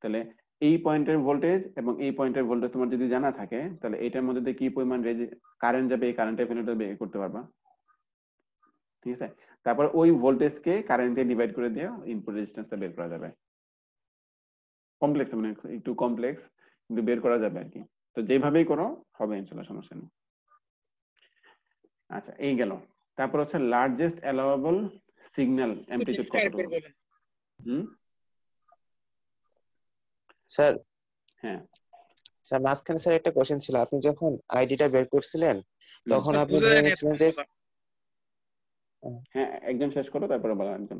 Speaker 1: তাহলে এই পয়েন্টের ভোল্টেজ এবং এই পয়েন্টের ভোল্টেজ তোমার যদি জানা থাকে তাহলে এটার মধ্যে দিয়ে কি পরিমাণ কারেন্ট যাবে এই কারেন্টের ভ্যালুটা বের করতে পারবা, ঠিক আছে? তারপর ওই ভোল্টেজকে কারেন্ট দিয়ে ডিভাইড করে দিয়ে ইনপুট রেজিস্ট্যান্সটা বের করা যাবে। কমপ্লেক্স, মানে একটু কমপ্লেক্স, কিন্তু বের করা যাবে আর কি। তো যেভাবেই করো হবে ইনশাআল্লাহ, সমস্যা নেই। আচ্ছা, এই গেল। তারপর হচ্ছে লার্জেস্ট অ্যালাউয়েবল সিগন্যাল অ্যামপ্লিটিউড কতটুকু?
Speaker 3: স্যার।
Speaker 1: হ্যাঁ
Speaker 3: স্যার মাঝখানে স্যার একটা কোশ্চেন ছিল, আপনি যখন আইডিটা বের করছিলেন তখন আপনি ধরে নিয়েছিলেন যে
Speaker 1: হ্যাঁ, একদম শেষ করো তারপরে বলো একদম।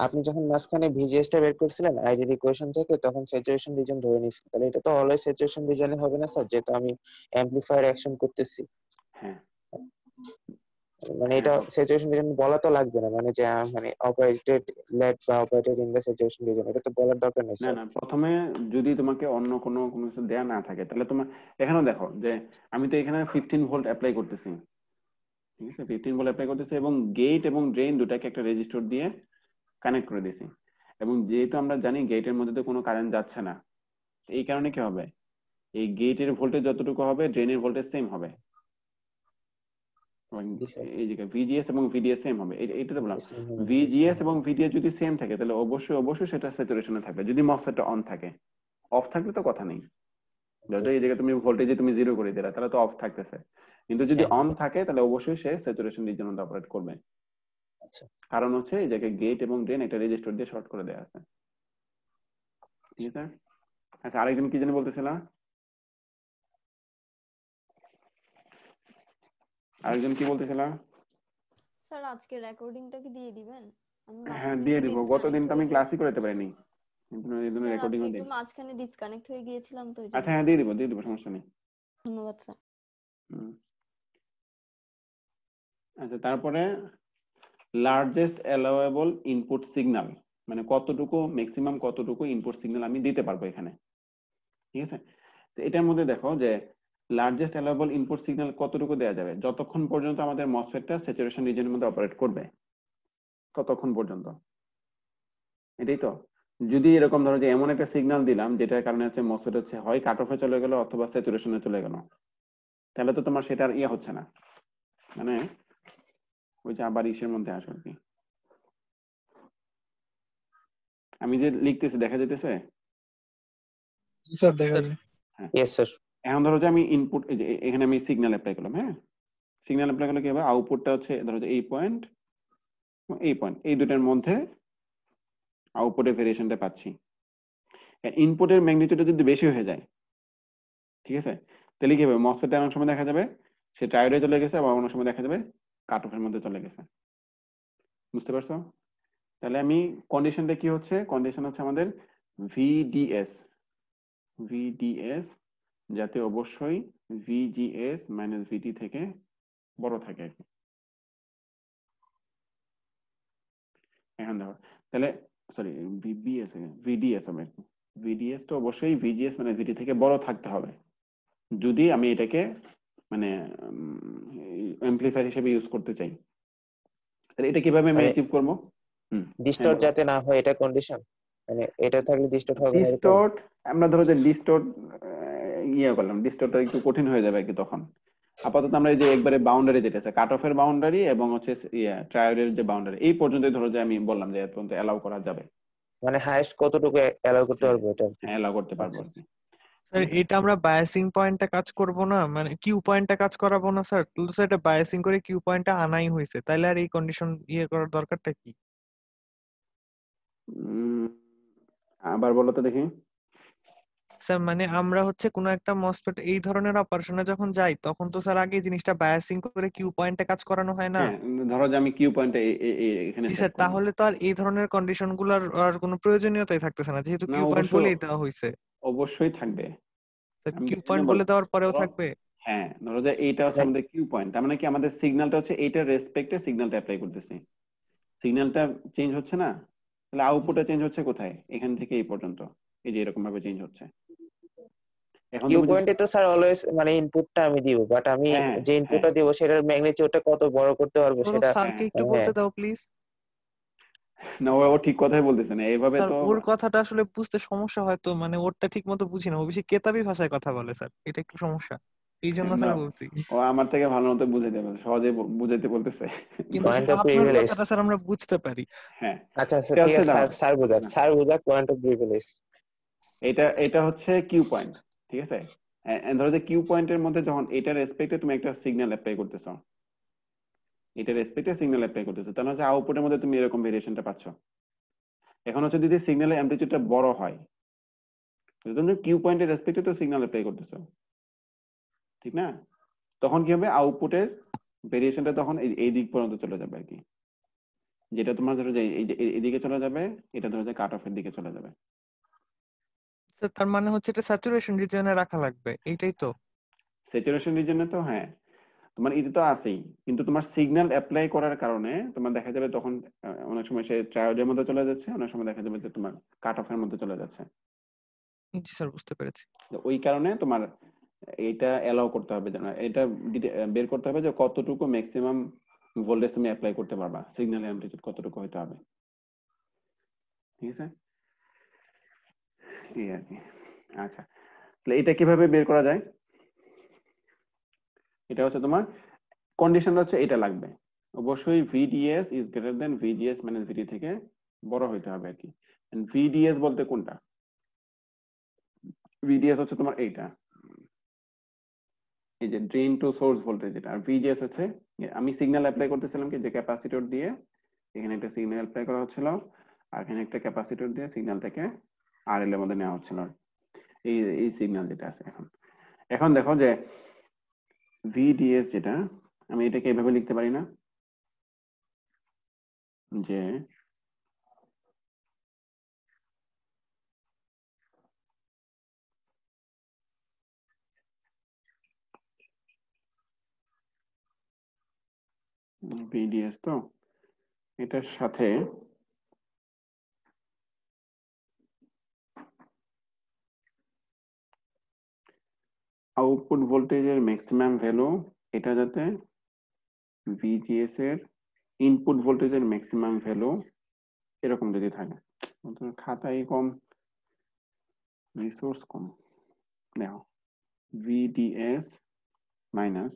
Speaker 3: আপনি যখন মাঝখানে ভিজিএসটা বের করছিলেন আইডির ইকুয়েশন থেকে তখন স্যাচুরেশন রিজন ধরে নিয়েছিলেন, তাহলে এটা তো অলওয়েজ স্যাচুরেশন রিজনে হবে না স্যার, যেহেতু আমি অ্যামপ্লিফায়ার অ্যাকশন করতেছি।
Speaker 1: হ্যাঁ
Speaker 3: মানে এটা স্যাচুরেশন রিজন বলা তো লাগবে না, মানে যে মানে অপারেটেড লেট বা operated in the saturation reason, এটা তো বলার দরকার নেই
Speaker 1: না
Speaker 3: স্যার।
Speaker 1: না, প্রথমে যদি তোমাকে অন্য কোনো কোনো কিছু দেয়া না থাকে তাহলে তোমার এখানেও দেখো যে আমি তো এখানে 15 ভোল্ট অ্যাপ্লাই করতেছি, ঠিক আছে? 15 ভোল্ট অ্যাপ্লাই করতেছি এবং গেট এবং ড্রেন দুটাকে একটা রেজিস্টর দিয়ে কানেক্ট করে দিয়েছি, এবং যেহেতু আমরা জানি গেটের মধ্যে তো কোনো কারেন্ট যাচ্ছে না, এই কারণে কি হবে, এই গেটের ভোল্টেজ যতটুকু হবে ড্রেনের ভোল্টেজ সেম হবে, এই জায়গায় ভিজিএস এবং ভিডিএস সেম হবে। এটা তো বললাম, ভিজিএস এবং ভিডিএস যদি সেম থাকে তাহলে অবশ্যই অবশ্যই সেটা স্যাচুরেশনে থাকবে যদি মসফেটটা অন থাকে। অফ থাকলে তো কথা নেই, যত এই জায়গায় তুমি ভোল্টেজে তুমি 0 করে দিলা তাহলে তো অফ থাকতেছে, কিন্তু যদি অন থাকে তাহলে অবশ্যই সে স্যাচুরেশন রিজনে অপারেট করবে। কারণ হচ্ছে এই জায়গায় গেট এবং ড্রেন একটা রেজিস্টর দিয়ে শর্ট করে দেওয়া আছে, ঠিক আছে? আচ্ছা, আরেকজন কি জানি বলতেছিলাম, আরেকজন কি বলতেছিলাম?
Speaker 6: স্যার আজকে রেকর্ডিংটা কি দিয়ে দিবেন? আমি
Speaker 1: হ্যাঁ
Speaker 6: মাঝখানে
Speaker 1: দিয়ে
Speaker 6: একটু
Speaker 1: দিব,
Speaker 6: ডিসকানেক্ট
Speaker 1: গতদিন তো
Speaker 6: হয়ে
Speaker 1: আমি
Speaker 6: গিয়েছি।
Speaker 1: ক্লাসই করতে পারিনি, কিন্তু এই জন্য
Speaker 6: স্যার
Speaker 1: রেকর্ডিংও
Speaker 6: আজকে
Speaker 1: দিই।
Speaker 6: একটু মাঝখানে ডিসকানেক্ট হয়ে গিয়েছিলাম তো এই
Speaker 1: আচ্ছা
Speaker 6: জন্য।
Speaker 1: হ্যাঁ দিয়ে দিব সমস্যা নেই।
Speaker 6: ধন্যবাদ স্যার।
Speaker 1: হুম। আচ্ছা, তারপরে লার্জেস্ট অ্যালাউয়েবল ইনপুট সিগন্যাল, মানে কতটুকু ম্যাক্সিমাম কতটুকু ইনপুট সিগন্যাল আমি দিতে পারবো এখানে। ঠিক আছে, তো এটার মধ্যে দেখো যে লার্জেস্ট অ্যালাউয়েবল ইনপুট সিগন্যাল কতটুকু দেওয়া যাবে, যতক্ষণ পর্যন্ত আমাদের মসফেটটা স্যাচুরেশন রিজনের মধ্যে অপারেট করবে ততক্ষণ পর্যন্ত। এটাই তো, যদি এরকম ধরো যে এমন একটা সিগন্যাল দিলাম যেটার কারণে হচ্ছে মসফেট হচ্ছে হয় কাট অফে চলে গেল অথবা স্যাচুরেশনে চলে গেল, তাহলে তো তোমার সেটার ইয়ে হচ্ছে না, মানে ওই যে আবার ইসের মধ্যে আসো আর কি। আমি যে লিখতেছি দেখা যেতেছে?
Speaker 8: জি স্যার দেখা যায়।
Speaker 1: হ্যাঁ,
Speaker 3: ইয়েস স্যার।
Speaker 1: এখন ধরো যে আমি ইনপুট, এই যে এখানে আমি সিগন্যাল অ্যাপ্লাই করলাম, হ্যাঁ সিগন্যাল অ্যাপ্লাই করলে কি হবে, আউটপুটটা হচ্ছে ধরো যে এই পয়েন্ট এই দুটার মধ্যে আউটপুটের ভেরিয়েশনটা পাচ্ছি। ইনপুটের ম্যাগনিটিউড যদি বেশি হয়ে যায়, ঠিক আছে, তাহলে কি হবে, মসফেটটা অনেক সময় দেখা যাবে সে ট্রায়োডে চলে গেছে, আবার অনেক সময় দেখা যাবে কাট অফের মধ্যে চলে গেছে। বুঝতে পারছো? তাহলে আমি কন্ডিশনটা কি হচ্ছে, কন্ডিশন হচ্ছে আমাদের ভিডিএস যাতে অবশ্যই ভিজিএস মাইনাস ভিটি থেকে বড় থাকে আর কি। এখন দেখো তাহলে, সরি ভিডিএস হবে, ভিডিএস তো অবশ্যই ভিজিএস মানে ভিটি থেকে বড় থাকতে হবে যদি আমি এটাকে মানে অ্যাম্পলিফায়ার হিসেবে ইউজ করতে চাই। তাহলে এটা কিভাবে আমি
Speaker 3: মানে
Speaker 1: অ্যাচিভ করব?
Speaker 3: ডিস্টর্ট যাতে না হয় এটা কন্ডিশন, মানে এটা থাকলে ডিস্টর্ট হবে না এরকম।
Speaker 1: ডিস্টর্ট, আমরা ধরো যে ডিস্টর্ট করলাম, ডিস্টর্টটা একটু কঠিন হয়ে যাবে আর কি তখন। আপাতত আমরা এই যে একবারে বাউন্ডারি যেটা আছে কাট অফের বাউন্ডারি এবং হচ্ছে ট্রায়োডের যে বাউন্ডারি, এই পর্যন্তই ধরো যে আমি বললাম যে এর পর্যন্ত এলাও করা যাবে।
Speaker 3: মানে হাইয়েস্ট কতটুকু এলাও করতে পারবো এটা?
Speaker 1: হ্যাঁ, এলাও করতে পারবো আর কি।
Speaker 2: স্যার এটা আমরা বায়াসিং পয়েন্টটা কাজ করব না, মানে কিউ পয়েন্টটা কাজ করাবো না স্যার? তো স্যার এটা বায়াসিং করে কিউ পয়েন্টটা আনাই হয়েছে, তাইলে আর এই কন্ডিশন ইয়ে করার দরকারটা কি?
Speaker 1: আবার বলো তো দেখি।
Speaker 2: স্যার মানে আমরা হচ্ছে কোনো একটা মসফেট এই ধরনের অপারেশনে যখন যাই তখন তো স্যার আগে এই জিনিসটা বায়াসিং করে কিউ পয়েন্টে কাজ করানো হয় না?
Speaker 1: হ্যাঁ, ধরো যে আমি কিউ পয়েন্টে এখানে
Speaker 2: জি
Speaker 1: সেট
Speaker 2: স্যার,
Speaker 1: করব।
Speaker 2: তাহলে তো আর এই ধরনের কন্ডিশন গুলার আর কোনো প্রয়োজনীয়তাই থাকতেছে না, যেহেতু
Speaker 1: না,
Speaker 2: কিউ পয়েন্ট
Speaker 1: অবশ্য
Speaker 2: বলেই দেওয়া হয়েছে।
Speaker 1: অবশ্যই থাকবে। আমি
Speaker 2: কিউ
Speaker 1: তো
Speaker 2: পয়েন্ট বলে
Speaker 1: বললাম
Speaker 2: দেওয়ার পরেও
Speaker 1: ধরো,
Speaker 2: থাকবে?
Speaker 1: হ্যাঁ ধরো যে এইটা হচ্ছে আমাদের কিউ পয়েন্ট, তার মানে কি আমাদের সিগন্যালটা হচ্ছে এইটার রেসপেক্টে সিগন্যালটা অ্যাপ্লাই করতেছি, সিগন্যালটা চেঞ্জ হচ্ছে না, তাহলে আউটপুটটা চেঞ্জ হচ্ছে কোথায়, এখান থেকে এই পর্যন্ত, এই যে এরকম ভাবে চেঞ্জ হচ্ছে। এখন
Speaker 3: কিউ
Speaker 1: তুমি যদি,
Speaker 3: পয়েন্টে তো স্যার অলওয়েজ মানে ইনপুটটা আমি দিব, বাট আমি
Speaker 1: হ্যাঁ
Speaker 3: যে
Speaker 1: হ্যাঁ
Speaker 3: ইনপুটটা দিব সেটার ম্যাগনিটিউডটা কত বড় করতে পারবো
Speaker 2: তো
Speaker 3: সেটা।
Speaker 2: স্যারকে একটু
Speaker 3: হ্যাঁ
Speaker 2: বলতে দাও প্লিজ।
Speaker 1: না ও ঠিক কথাই বলতেছে না এইভাবে
Speaker 2: স্যার
Speaker 1: তো।
Speaker 2: ওর কথাটা আসলে বুঝতে সমস্যা হয়, তো মানে ওরটা ঠিক মতো বুঝি না, ও বেশি কেতাবি ভাষায় কথা বলে স্যার, এটা একটু সমস্যা, এই জন্য
Speaker 1: না,
Speaker 2: স্যার বলছি।
Speaker 1: ও আমার থেকে ভালো মতো বুঝাইতে পারে, সহজে বুঝাইতে বলতেছে।
Speaker 2: কিন্তু
Speaker 3: পয়েন্ট
Speaker 2: স্যার
Speaker 3: অফ
Speaker 2: আপনার
Speaker 3: প্রিভিলেজ।
Speaker 2: কথাটা স্যার আমরা বুঝতে পারি।
Speaker 1: হ্যাঁ,
Speaker 3: আচ্ছা আচ্ছা
Speaker 1: এটা
Speaker 3: ঠিক
Speaker 1: হচ্ছে
Speaker 3: আছে
Speaker 1: দাঁড়াও,
Speaker 3: স্যার, স্যার বুঝাক পয়েন্ট অফ প্রিভিলেজ।
Speaker 1: এটা এটা হচ্ছে কিউ পয়েন্ট, ঠিক আছে। ধরো যে কিউ পয়েন্টের মধ্যে যখন এটার রেসপেক্টে তুমি একটা সিগন্যাল অ্যাপ্লাই করতেছো, এটার রেসপেক্টে সিগন্যাল অ্যাপ্লাই করতেছো, তাহলে হচ্ছে আউটপুটের মধ্যে তুমি এরকম ভেরিয়েশনটা পাচ্ছ। এখন হচ্ছে যদি সিগন্যালের অ্যামপ্লিটিউডটা বড় হয়, তুমি কিউ পয়েন্টের রেসপেক্টে তো সিগন্যাল অ্যাপ্লাই করতেছো, ঠিক না, তখন কি হবে, আউটপুটের ভেরিয়েশনটা তখন এই দিক পর্যন্ত চলে যাবে আর কি, যেটা তোমার ধরো যে এই যে এদিকে চলে যাবে, এটা ধরো যে কাট অফের দিকে চলে যাবে।
Speaker 2: স্যার তার মানে হচ্ছে এটা স্যাচুরেশন রিজিয়নে রাখা লাগবে, এইটাই তো?
Speaker 1: স্যাচুরেশন রিজনে তো হ্যাঁ তোমার এটা তো আছেই, কিন্তু তোমার সিগন্যাল অ্যাপ্লাই করার কারণে তোমার দেখা যাবে তখন অনেক সময় সে ট্রায়োডের মধ্যে চলে যাচ্ছে, অনেক সময় দেখা যাবে যে তোমার কাট অফের মধ্যে চলে যাচ্ছে।
Speaker 2: জি স্যার বুঝতে পেরেছি।
Speaker 1: তো ওই কারণে তোমার এটা এলাও করতে হবে, যেন এটা বের করতে হবে যে কতটুকু ম্যাক্সিমাম ভোল্টেজ তুমি অ্যাপ্লাই করতে পারবা, সিগন্যাল অ্যামপ্লিটিউড কতটুকু হতে হবে, ঠিক আছে, এই আর কি। আচ্ছা, তাহলে এটা কিভাবে বের করা যায়, এটা হচ্ছে তোমার কন্ডিশনটা হচ্ছে এটা লাগবে, অবশ্যই VDS is greater than VGS minus VT থেকে বড় হইতে হবে আর কি। ভিডিএস বলতে কোনটা, ভিডিএস হচ্ছে তোমার এইটা, এই যে ড্রেন টু সোর্স ভোল্টেজ যেটা, আর ভিজিএস হচ্ছে আমি সিগন্যাল অ্যাপ্লাই করতেছিলাম কি যে ক্যাপাসিটর দিয়ে, এখানে একটা সিগন্যাল অ্যাপ্লাই করা হচ্ছিল, আর এখানে একটা ক্যাপাসিটর দিয়ে সিগন্যালটাকে আরএল এর মধ্যে নেওয়া হচ্ছিল, এই এই সিগন্যাল যেটা আছে। এখন এখন দেখো যে ভিডিএস যেটা, আমি এটাকে এভাবে লিখতে পারি না যে ভিডিএস তো এটার সাথে আউটপুট ভোল্টেজের ম্যাক্সিমাম ভ্যালু এটা যাতে ভিজিএস এর ইনপুট ভোল্টেজের ম্যাক্সিমাম ভ্যালু এরকম যদি থাকে, খাতায় কম রিসোর্স কম, দেখো ভিডিএস মাইনাস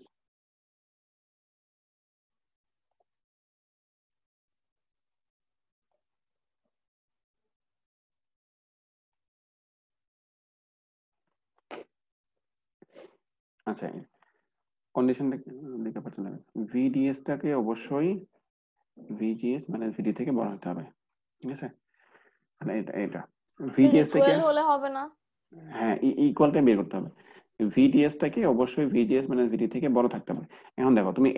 Speaker 1: আচ্ছা কন্ডিশনটা লিখে পাচ্ছেন না, ভিডিএস টাকে অবশ্যই ভিজিএস মানে ভিডি থেকে বড় হতে হবে, ঠিক আছে? মানে এটা ভিজিএস থেকে
Speaker 6: ইকুয়াল হলে হবে না?
Speaker 1: হ্যাঁ ইকুয়ালটা বের করতে হবে। ভিডিএস টাকে অবশ্যই ভিজিএস মানে ভিডি থেকে বড় থাকতে হবে। এখন দেখো তুমি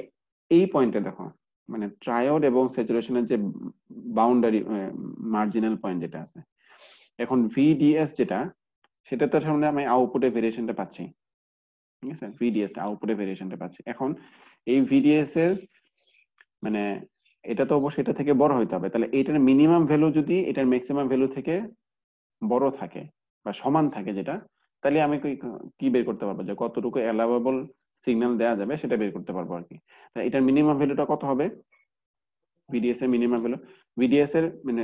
Speaker 1: এই পয়েন্টে দেখো, মানে ট্রায়োড এবং স্যাচুরেশনের যে বাউন্ডারি মার্জিনাল পয়েন্ট যেটা আছে, এখন ভিডিএস যেটা সেটা তার সামনে আমি আউটপুটে ভেরিয়েশনটা পাচ্ছি, ঠিক আছে? ভিডিএস টা আউটপুটে ভেরিয়েশনটা পাচ্ছি। এখন এই ভিডিএস এর মানে এটা তো অবশ্যই এটা থেকে বড় হইতে হবে, তাহলে এটার মিনিমাম ভ্যালু যদি এটার ম্যাক্সিমাম ভ্যালু থেকে বড় থাকে বা সমান থাকে যেটা, তাহলে আমি কি বের করতে পারবো যে কতটুকু অ্যালাউয়েবল সিগন্যাল দেওয়া যাবে সেটা বের করতে পারবো আর কি। এটার মিনিমাম ভ্যালুটা কত হবে? ভিডিএস এর মিনিমাম ভ্যালু, ভিডিএস এর মানে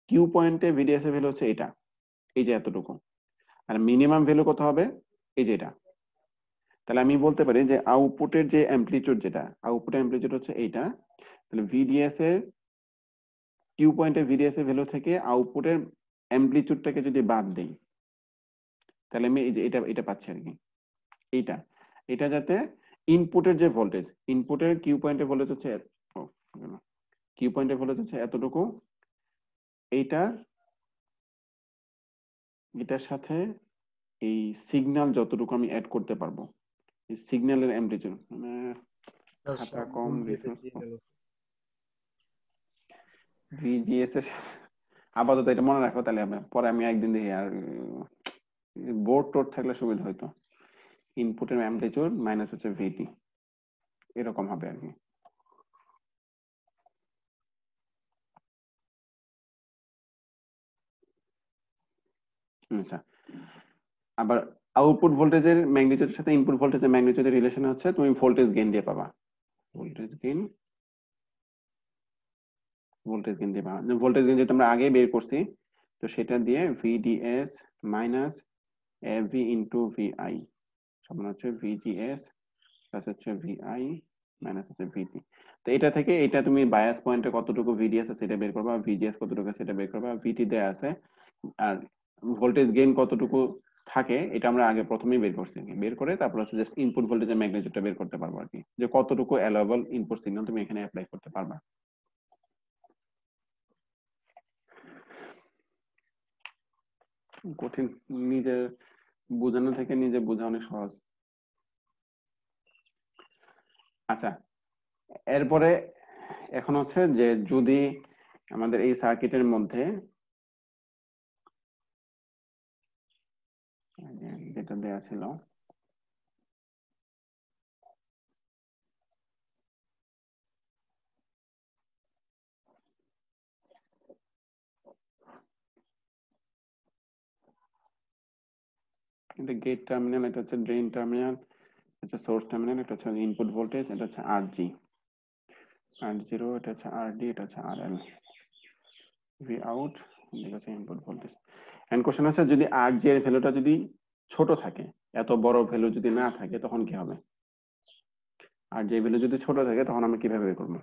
Speaker 1: কিউ পয়েন্টে ভিডিএস এর ভ্যালু হচ্ছে এটা, এই যে এতটুকু, আর মিনিমাম ভ্যালু কত হবে? এই যে এটা। তাহলে আমি বলতে পারি যে আউটপুটের যে অ্যামপ্লিটিউড যেটা, আউটপুটের অ্যামপ্লিটিউড হচ্ছে এইটা, তাহলে ভিডিএস এর কিউ পয়েন্টে ভিডিএস এর ভ্যালু থেকে আউটপুটের অ্যামপ্লিটিউডটাকে যদি বাদ দেই, তাহলে আমি এই যে এটা পাচ্ছি আর কি। এটা যাতে ইনপুটের যে ভোল্টেজ, ইনপুটের কিউ পয়েন্টের ভোল্টেজ হচ্ছে কিউ পয়েন্টের ভোল্টেজ হচ্ছে এতটুকু, এটার সাথে এই সিগন্যাল যতটুকু আমি অ্যাড করতে পারবো, এই সিগন্যালের অ্যামপ্লিটিউড মানে খাতা কম রিসোর্স ভিজিএস এর আপাতত এটা মনে রাখো, তাহলে পরে আমি একদিন দেখি, আর বোর্ড টোড থাকলে সুবিধা হইতো। ইনপুটের অ্যামপ্লিটিউড মাইনাস হচ্ছে ভিটি, এরকম হবে আর কি। আচ্ছা, আবার আউটপুট ভোল্টেজের ম্যাগনিটিউডের সাথে ইনপুট ভোল্টেজের ম্যাগনিটিউডের রিলেশন হচ্ছে তুমি ভোল্টেজ গেইন দিয়ে পাবা, ভোল্টেজ গেইন দিয়ে পাবা। ভোল্টেজ গেইন যেটা আমরা আগে বের করছি, তো সেটা দিয়ে VDS minus AV into VI সমান হচ্ছে ভিজিএস প্লাস হচ্ছে ভিআই মাইনাস হচ্ছে ভিটি। তো এটা থেকে এটা তুমি বায়াস পয়েন্টে কতটুকু ভিডিএস আছে সেটা বের করবা, ভিজিএস কতটুকু সেটা বের করবা, ভিটি দেয়া আছে, আর ভোল্টেজ গেইন কতটুকু থাকে এটা আমরা আগে প্রথমেই বের করছি, বের করে তারপর হচ্ছে জাস্ট ইনপুট ভোল্টেজের ম্যাগনিটিউডটা বের করতে পারবো আর কি, যে কতটুকু অ্যালাউয়েবল ইনপুট সিগন্যাল তুমি এখানে অ্যাপ্লাই করতে পারবা। কঠিন, নিজে বোঝানো থেকে নিজে বোঝা অনেক সহজ। আচ্ছা, এরপরে এখন হচ্ছে যে যদি আমাদের এই সার্কিটের মধ্যে যেটা দেয়া ছিল এটা গেট টার্মিনাল, এটা হচ্ছে ড্রেন টার্মিনাল, এটা সোর্স টার্মিনাল, এটা হচ্ছে ইনপুট ভোল্টেজ, এটা হচ্ছে আরজি, R0, এটা হচ্ছে আরডি, এটা হচ্ছে আরএল, ভি আউট, এটা হচ্ছে ইনপুট ভোল্টেজ। এন্ড কোশ্চেন হচ্ছে যদি আরজি এর ভ্যালুটা যদি ছোট থাকে, এত বড় ভ্যালু যদি না থাকে তখন কি হবে? আর যে ভ্যালু যদি ছোট থাকে তখন আমরা কিভাবে বের করবো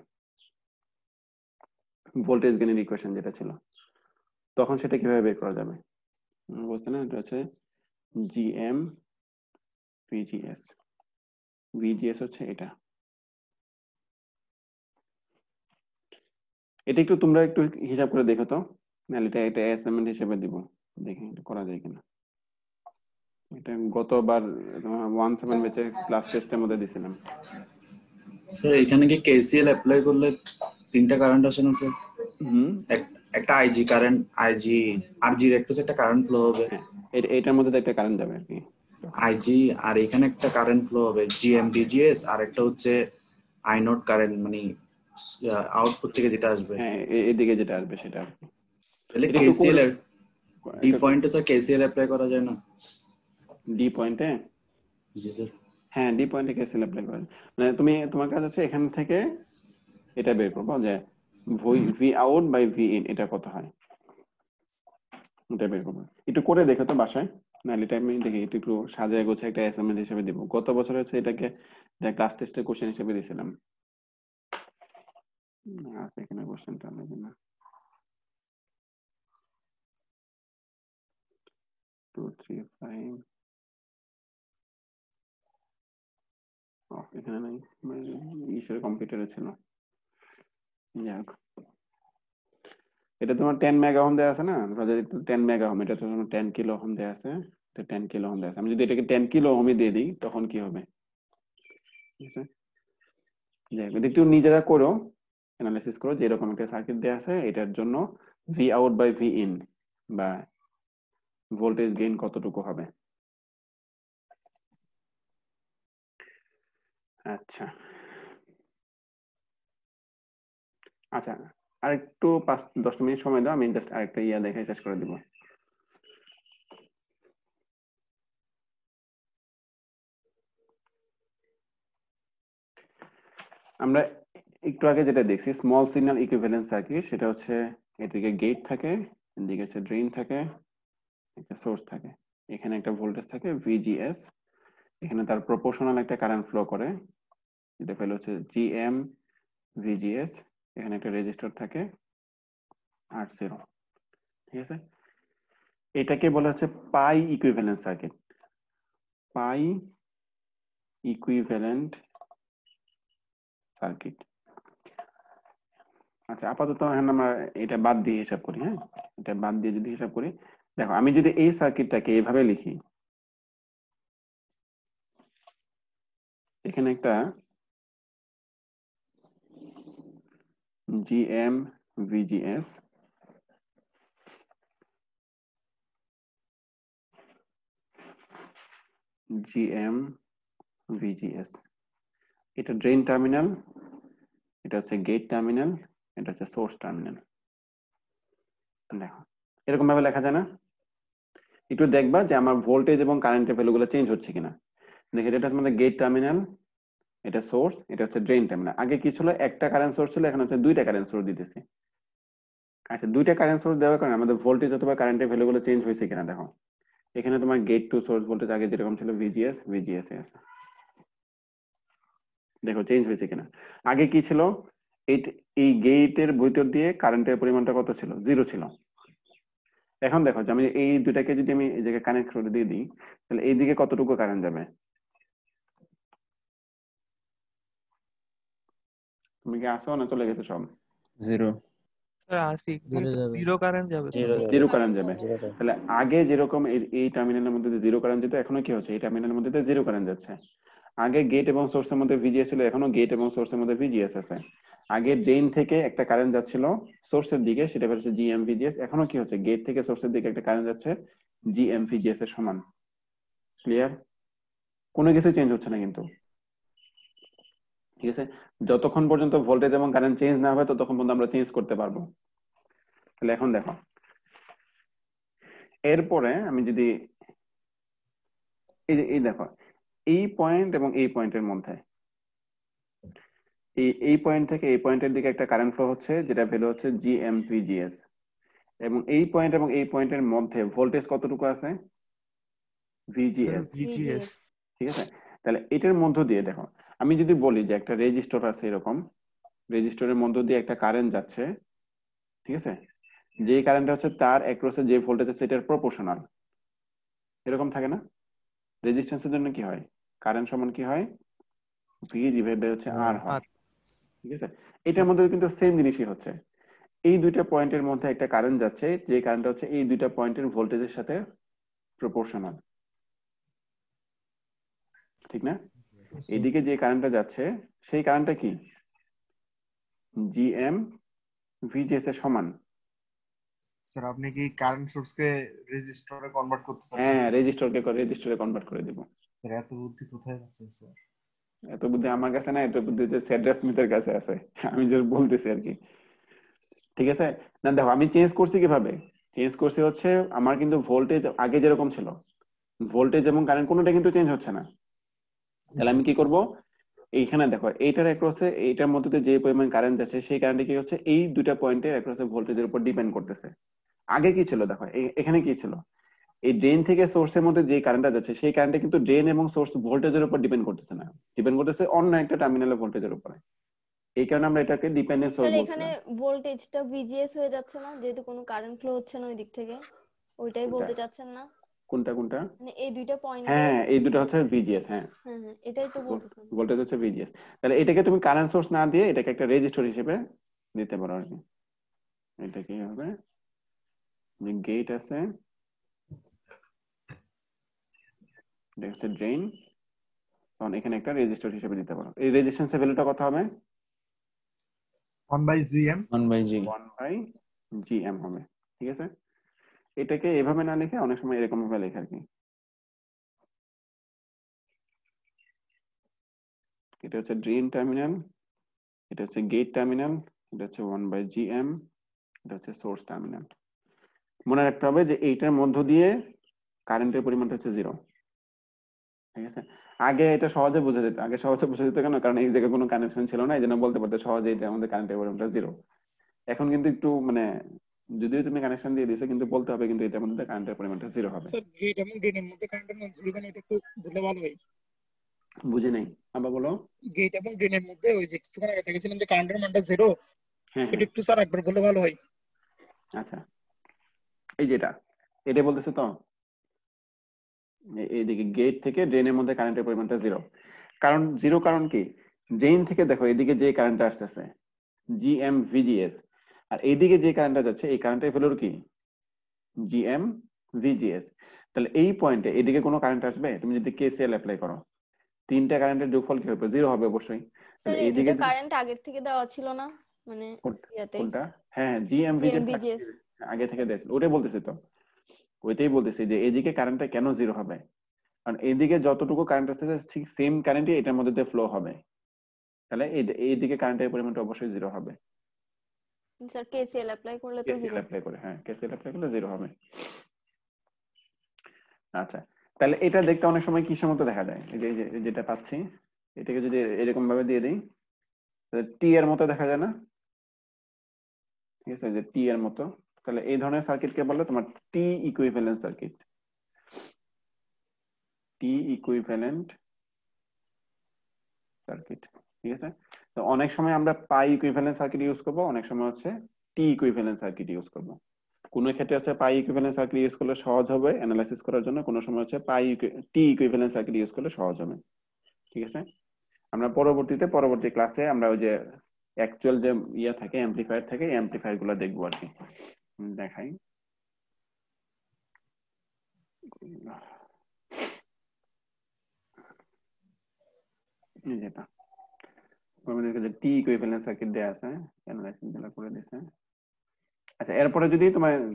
Speaker 1: ভোল্টেজ গেইনের ইকুয়েশন যেটা ছিল, তখন সেটা কিভাবে বের করা যাবে? বুঝতে না, এটা হচ্ছে জিএম ভিজিএস, ভিজিএস হচ্ছে এটা। এটা একটু তোমরা একটু হিসাব করে দেখো তো, নাহলে এটা অ্যাসাইনমেন্ট হিসেবে দিব, দেখি এটা করা যায় কিনা। এটা গতবার 17 ব্যাচের ক্লাস টেস্টের মধ্যে দিছিলাম।
Speaker 9: স্যার এখানে কি কেসিএল অ্যাপ্লাই করলে তিনটা কারেন্ট আসে না স্যার? একটা আইজি কারেন্ট, আইজি আরজি এর একটা কারেন্ট ফ্লো হবে,
Speaker 1: এটার মধ্যে একটা কারেন্ট যাবে আর কি
Speaker 9: আইজি, আর এখানে একটা কারেন্ট ফ্লো হবে জিএম ভিজিএস, আর একটা হচ্ছে আই নট কারেন্ট মানে আউটপুট থেকে যেটা আসবে।
Speaker 1: হ্যাঁ এদিকে যেটা আসবে সেটা আর কি।
Speaker 9: তাহলে
Speaker 1: এটা একটু
Speaker 9: কেসিএল ডি
Speaker 1: এটা
Speaker 9: পয়েন্টে স্যার কেসিএল অ্যাপ্লাই করা যায় না?
Speaker 1: ডি পয়েন্টে
Speaker 9: জি স্যার।
Speaker 1: হ্যাঁ ডি পয়েন্টে কেসিএল অ্যাপ্লাই করেন, মানে তুমি তোমার কাজ হচ্ছে এখান থেকে এটা বের করবো যে V out by V in এটা কত হয়, এটা বের করবো। একটু করে দেখো তো বাসায়, নাহলে এটা আমি দেখি একটু সাজায় গোছায় একটা অ্যাসাইনমেন্ট হিসেবে দিব। গত বছর হচ্ছে এটাকে ক্লাস টেস্টের কোশ্চেন হিসেবে দিয়েছিলাম। আচ্ছা এখানে কোশ্চেনটা লাগবে না। 2 3 5 এখানে নাই, ইসের কম্পিউটারে ছিল। যাক এটা তোমার 10 মেগা ওহম দেয়া আছে না, 10 মেগা ওহম, এটা তো 10 কিলো ওহম দেয়া আছে, এটা 10 কিলো ওহম দেয়া আছে। আমি যদি এটাকে 10 কিলো ওহমই দিয়ে দিই তখন কি হবে? ঠিক আছে, যাক একটু নিজেরা করো, অ্যানালাইসিস করো যে এরকম একটা সার্কিট দেয়া আছে, এটার জন্য V out by V in বা ভোল্টেজ গেইন কতটুকু হবে। আচ্ছা আচ্ছা আরেকটু 5-10 মিনিট সময় দাও, আমি জাস্ট আরেকটা দেখে শেষ করে দিব। আমরা একটু আগে যেটা দেখছি স্মল সিগন্যাল ইকুইভ্যালেন্ট সার্কিট, সেটা হচ্ছে এদিকে গেট থাকে, এদিকে হচ্ছে ড্রেন থাকে, একটা সোর্স থাকে, এখানে একটা ভোল্টেজ থাকে ভিজিএস, এখানে তার প্রপোর্শনাল একটা কারেন্ট ফ্লো করে, যেটা ফেলে হচ্ছে জিএম ভিজিএস, এখানে একটা রেজিস্টর থাকে R0। ঠিক আছে, এটাকে বলা হচ্ছে পাই ইকুইভ্যালেন্ট সার্কিট, পাই ইকুইভ্যালেন্ট সার্কিট। আচ্ছা আপাতত এখন আমরা এটা বাদ দিয়ে হিসাব করি। হ্যাঁ এটা বাদ দিয়ে যদি হিসাব করি, দেখো আমি যদি এই সার্কিটটাকে এইভাবে লিখি, এখানে একটা জিএম ভিজিএস, জিএম ভিজিএস, এটা ড্রেন টার্মিনাল, এটা হচ্ছে গেট টার্মিনাল, এটা হচ্ছে সোর্স টার্মিনাল। দেখো এরকম ভাবে লেখা যায় না? একটু দেখবা যে আমার ভোল্টেজ এবং কারেন্টের ভ্যালুগুলো চেঞ্জ হচ্ছে কিনা। দেখো এটা তোমাদের গেট টার্মিনাল, এটা সোর্স, এটা হচ্ছে ড্রেন টার্মিনাল। আগে কি ছিল, একটা কারেন্ট সোর্স ছিল, এখন হচ্ছে দুইটা কারেন্ট সোর্স দিতেছি। আচ্ছা দুইটা কারেন্ট সোর্স দেওয়ার কারণে আমাদের ভোল্টেজ অথবা কারেন্টের ভ্যালুগুলো চেঞ্জ হয়েছে কিনা দেখো। এখানে তোমার গেট টু সোর্স ভোল্টেজ আগে যেরকম ছিল ভিজিএস, ভিজিএস এ আছে, দেখো চেঞ্জ হয়েছে কিনা। আগে কি ছিল, এই গেটের ভিতর দিয়ে কারেন্টের পরিমাণটা কত ছিল, 0 ছিল। এখন দেখো যে আমি এই দুটাকে যদি আমি এই জায়গায় কানেক্ট করে দিয়ে দিই, তাহলে এই দিকে কতটুকু কারেন্ট যাবে? তুমি কি আসো না চলে গেছো সব?
Speaker 3: 0
Speaker 2: আসি
Speaker 4: জিরো যাবে।
Speaker 2: জিরো কারেন্ট যাবে তো।
Speaker 1: জিরো কারেন্ট যাবে। তাহলে আগে যেরকম এই টার্মিনালের মধ্যে জিরো কারেন্ট যেত, এখনো কি হচ্ছে, এই টার্মিনালের মধ্যে জিরো কারেন্ট যাচ্ছে। আগে গেট এবং সোর্সের মধ্যে ভিজিএস ছিল, এখনো গেট এবং সোর্সের মধ্যে ভিজিএস আছে। আগে ড্রেন থেকে একটা কারেন্ট যাচ্ছিল সোর্সের দিকে, সেটা হচ্ছে জিএম ভিজিএস, এখনো কি হচ্ছে, গেট থেকে সোর্সের দিকে একটা কারেন্ট যাচ্ছে জিএম ভিজিএস এর সমান। ক্লিয়ার? কোনো কিছু চেঞ্জ হচ্ছে না কিন্তু। ঠিক আছে, যতক্ষণ পর্যন্ত ভোল্টেজ এবং কারেন্ট চেঞ্জ না হবে ততক্ষণ পর্যন্ত আমরা চেঞ্জ করতে পারবো। তাহলে এখন দেখো, এরপরে আমি যদি এই দেখো এই পয়েন্ট এবং এই পয়েন্টের মধ্যে, এই পয়েন্ট থেকে এই পয়েন্টের দিকে একটা কারেন্ট ফ্লো হচ্ছে, যেটা ভ্যালু হচ্ছে জিএমভিজিএস, এবং এই পয়েন্ট এবং এই পয়েন্টের মধ্যে ভোল্টেজ কতটুকু আছে, ভিজিএস।
Speaker 2: ভিজিএস
Speaker 1: ঠিক আছে, তাহলে এটার মধ্য দিয়ে দেখো, আমি যদি বলি যে একটা রেজিস্টর আছে, এরকম রেজিস্টরের মধ্য দিয়ে একটা কারেন্ট যাচ্ছে, ঠিক আছে, যে কারেন্টটা হচ্ছে তার অ্যাক্রসে যে ভোল্টেজ আছে সেটার প্রপোর্শনাল, এরকম থাকে না? রেজিস্ট্যান্সের জন্য কি হয়, কারেন্ট সমান কি হয়, ভি ডিভাইডেড হচ্ছে আর হয়। ঠিক আছে, এটার মধ্যে কিন্তু সেম জিনিসই হচ্ছে, এই দুইটা পয়েন্টের মধ্যে একটা কারেন্ট যাচ্ছে, যে কারেন্টটা হচ্ছে এই দুইটা পয়েন্টের ভোল্টেজের সাথে প্রপোর্শনাল। ঠিক না? এদিকে যে কারেন্টটা যাচ্ছে সেই কারেন্টটা কি, জিএম ভিজিএস এর সমান।
Speaker 11: স্যার আপনি কি কারেন্ট সোর্সকে রেজিস্টরে কনভার্ট করতে চাচ্ছেন?
Speaker 1: হ্যাঁ রেজিস্টরে কনভার্ট করে দেব।
Speaker 11: স্যার এত বুদ্ধি কোথায় পাচ্ছেন স্যার?
Speaker 1: এত বুদ্ধি আমার কাছে না, এত বুদ্ধি যে সেডরাস স্মিথের কাছে আছে। আমি যে বলতেছি আর কি, ঠিক আছে। না দেখো আমি চেঞ্জ করছি কিভাবে, চেঞ্জ করছি হচ্ছে আমার কিন্তু ভোল্টেজ আগে যেরকম ছিল, ভোল্টেজ এবং কারেন্ট কোনোটা কিন্তু চেঞ্জ হচ্ছে না। তাহলে আমি কি করব, এইখানে দেখো এইটার অ্যাক্রসে এইটার মধ্যে দিয়ে যে পরিমাণ কারেন্ট যাচ্ছে সেই কারেন্টে কি হচ্ছে এই দুইটা পয়েন্টের অ্যাক্রসে ভোল্টেজের উপর ডিপেন্ড করতেছে। আগে কি ছিল দেখো, এখানে কি ছিল, এই ড্রেন থেকে সোর্সের মধ্যে যে কারেন্টটা যাচ্ছে সেই কারেন্টটা কিন্তু ড্রেন এবং সোর্স ভোল্টেজের উপর ডিপেন্ড করতেছে না, ডিপেন্ড করতেছে অন্য একটা টার্মিনালের ভোল্টেজের উপরে। এই কারণে আমরা এটাকে ডিপেন্ডেন্ট সোর্স
Speaker 6: স্যার এখানে
Speaker 1: বলছিলাম।
Speaker 6: ভোল্টেজটা ভিজিএস হয়ে যাচ্ছে না, যেহেতু কোনো কারেন্ট ফ্লো হচ্ছে না ওই দিক থেকে, ওইটাই
Speaker 1: কোনটা
Speaker 6: বলতে চাচ্ছেন না?
Speaker 1: কোনটা কোনটা?
Speaker 6: মানে এই দুইটা পয়েন্টে।
Speaker 1: হ্যাঁ এই দুটো হচ্ছে ভিজিএস। হ্যাঁ
Speaker 6: হ্যাঁ হ্যাঁ, এটাই তো বলতেছেন।
Speaker 1: ভোল্টেজ হচ্ছে ভিজিএস। তাহলে এটাকে তুমি কারেন্ট সোর্স না দিয়ে এটাকে একটা রেজিস্টর হিসেবে দিতে পারো আর কি। এটা কি হবে, যে গেট আছে, এটা হচ্ছে ড্রেন, তখন এখানে একটা রেজিস্টর হিসেবে দিতে পারো। এই রেজিস্ট্যান্সের ভ্যালুটা কত হবে?
Speaker 11: 1/GM
Speaker 4: 1/G
Speaker 1: 1/GM হবে, ঠিক আছে। এটাকে এভাবে না লিখে অনেক সময় এরকম ভাবে লেখা আর কি। এটা হচ্ছে ড্রেন টার্মিনাল, এটা হচ্ছে গেট টার্মিনাল, এটা হচ্ছে 1/GM, এটা হচ্ছে সোর্স টার্মিনাল। মনে রাখতে হবে যে এইটার মধ্য দিয়ে কারেন্টের পরিমাণটা হচ্ছে 0, ঠিক আছে। আগে এটা সহজে বোঝা যেত, আগে সহজে বোঝা যেত কেন, কারণ এই জায়গায় কোনো কানেকশন ছিল না, এই জন্য বলতে পারতে সহজে এটা আমাদের কারেন্টের পরিমাণটা 0। এখন কিন্তু একটু মানে যদিও তুমি কানেকশন দিয়ে দিছো কিন্তু বলতে হবে কিন্তু এটার মধ্যে কারেন্টের পরিমাণটা 0 হবে।
Speaker 8: স্যার গেট এবং ড্রেনের মধ্যে কারেন্টের মান 0 কেন, এটা একটু বললে ভালো হয়।
Speaker 1: বুঝে নেই, আবার বলো।
Speaker 8: গেট এবং ড্রেনের মধ্যে ওই যে কিছুক্ষণ আগে দেখেছিলাম যে কারেন্টের মানটা 0,
Speaker 1: হ্যাঁ
Speaker 8: এটা
Speaker 1: হ্যাঁ
Speaker 8: একটু স্যার একবার বললে ভালো হয়।
Speaker 1: আচ্ছা, এই যেটা এটা বলতেছে তো, এইদিকে গেট থেকে ড্রেনের মধ্যে কারেন্টের পরিমাণটা 0। কারণ 0 কারণ কি, ড্রেন থেকে দেখো এদিকে যে কারেন্টটা আসতেছে জিএম ভিজিএস, আর এইদিকে যে কারেন্টটা যাচ্ছে এই কারেন্টের ভ্যালুর কি জিএম ভিজিএস। তাহলে এই পয়েন্টে এদিকে কোনো কারেন্ট আসবে, তুমি যদি কেসিএল অ্যাপ্লাই করো তিনটা কারেন্টের যোগফল কি হবে, 0 হবে অবশ্যই।
Speaker 6: স্যার
Speaker 1: তাহলে
Speaker 6: এই
Speaker 1: এইদিকে
Speaker 6: দুটো কারেন্ট আগের থেকে দেওয়া ছিল না, মানে ইয়াতে
Speaker 1: কোনটা, হ্যাঁ জিএম ভিজিএস
Speaker 6: জিএমভিজিএস।
Speaker 1: আগে থেকে দিয়েছিল, ওটাই বলতেছি তো, ওইটাই বলতেছি যে এইদিকে কারেন্টটা কেন 0 হবে, কারণ এইদিকে যতটুকু কারেন্ট আসছে ঠিক সেম কারেন্টই এটার মধ্যে দিয়ে ফ্লো হবে। তাহলে এইদিকে কারেন্টের পরিমাণটা অবশ্যই 0 হবে।
Speaker 6: স্যার কেসিএল অ্যাপ্লাই করলে তো
Speaker 1: কেসিএল
Speaker 6: 0।
Speaker 1: অ্যাপ্লাই করে, হ্যাঁ কেসিএল অ্যাপ্লাই করলে 0 হবে। আচ্ছা, তাহলে এটা দেখতে অনেক সময় কিসের মতো দেখা যায়, এই যে যেটা পাচ্ছি এটাকে যদি এরকম ভাবে দিয়ে দিই তাহলে টি এর মতো দেখা যায় না, ঠিক আছে, যে টি এর মতো। তাহলে এই ধরনের সার্কিটকে বলে তোমার টি ইকুইভ্যালেন্ট সার্কিট, টি ইকুইভ্যালেন্ট সার্কিট, ঠিক আছে। তো অনেক সময় আমরা পাই ইকুইভ্যালেন্ট সার্কিট ইউজ করব, অনেক সময় হচ্ছে টি ইকুইভ্যালেন্ট সার্কিট ইউজ করব। কোন ক্ষেত্রে হচ্ছে পাই ইকুইভ্যালেন্ট সার্কিট ইউজ করলে সহজ হবে অ্যানালাইসিস করার জন্য, কোন সময় হচ্ছে টি ইকুইভ্যালেন্ট সার্কিট ইউজ করলে সহজ হবে, ঠিক আছে। আমরা পরবর্তী ক্লাসে আমরা ওই যে অ্যাকচুয়াল যে ইয়া থাকে অ্যাম্পলিফায়ার থাকে এই অ্যাম্পলিফায়ার গুলো দেখবো আর কি। দেখাই, যেটা আমাদেরকে যে টি ইকুইভ্যালেন্ট সার্কিট দেয়া আছে অ্যানালাইসিস গুলো করে দিয়েছে। আচ্ছা, এরপরে যদি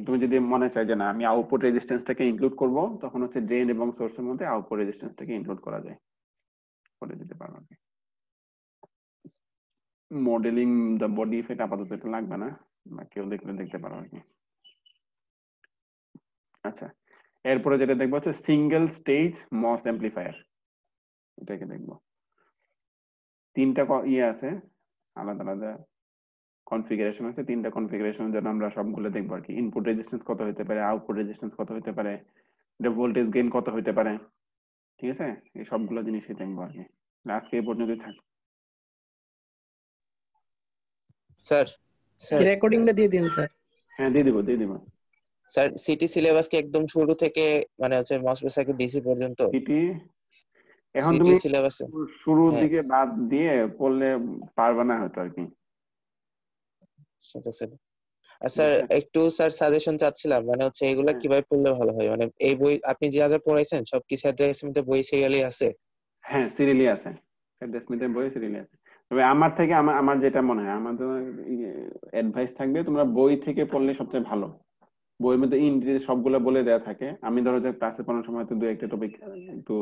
Speaker 1: তুমি যদি মনে চাই যে না আমি আউটপুট রেজিস্ট্যান্সটাকে ইনক্লুড করব, তখন হচ্ছে ড্রেন এবং সোর্সের মধ্যে আউটপুট রেজিস্ট্যান্সটাকে ইনক্লুড করা যায়, করে দিতে পারো আর কি। মডেলিং দ্য বডি ইফেক্ট আপাতত এটা লাগবে না, বা কেউ দেখলে দেখতে পারো আর কি। আচ্ছা, এরপরে যেটা দেখবো হচ্ছে সিঙ্গেল স্টেজ মস অ্যাম্পলিফায়ার, এটাকে দেখবো। তিনটা ইয়ে আছে, আলাদা আলাদা কনফিগারেশন আছে, তিনটা কনফিগারেশনের জন্য আমরা সবগুলো দেখবো আর কি। ইনপুট রেজিস্ট্যান্স কত হতে পারে, আউটপুট রেজিস্ট্যান্স কত হতে পারে, এটা ভোল্টেজ গেইন কত হতে পারে, ঠিক আছে, এই সবগুলো জিনিসই দেখবো আর কি। আজকে এই পর্যন্তই থাক।
Speaker 3: স্যার স্যার
Speaker 12: রেকর্ডিংটা দিয়ে দিন স্যার।
Speaker 1: হ্যাঁ দিয়ে দিব।
Speaker 3: স্যার সিটি সিলেবাস কি একদম শুরু থেকে মানে হচ্ছে মসফেট সার্কিট ডিসি পর্যন্ত
Speaker 1: সিটি এখন
Speaker 3: সিটি
Speaker 1: তুমি
Speaker 3: সিলেবাসে?
Speaker 1: শুরুর
Speaker 3: হ্যাঁ
Speaker 1: দিকে বাদ দিয়ে পড়লে পারবে না হয়তো আর কি।
Speaker 3: সেটা স্যার। আর স্যার একটু স্যার সাজেশন চাচ্ছিলাম, মানে হচ্ছে এগুলা কিভাবে পড়লে ভালো হয়, মানে এই বই আপনি যা যা পড়াইছেন সব কি স্যারদের মধ্যে বই সিরিয়ালি আছে?
Speaker 1: হ্যাঁ সিরিয়ালি আছে, স্মিথের বই সিরিয়ালি আছে। তবে আমার থেকে আমার যেটা মনে হয় আমাদের অ্যাডভাইস থাকবে তোমরা বই থেকে পড়লে সবচেয়ে ভালো। বইয়ের মধ্যে ইন ডিটেইলস সবগুলো বলে দেওয়া থাকে। আমি ধরো যে ক্লাসে পড়ানোর সময় তো দু একটা টপিক একটু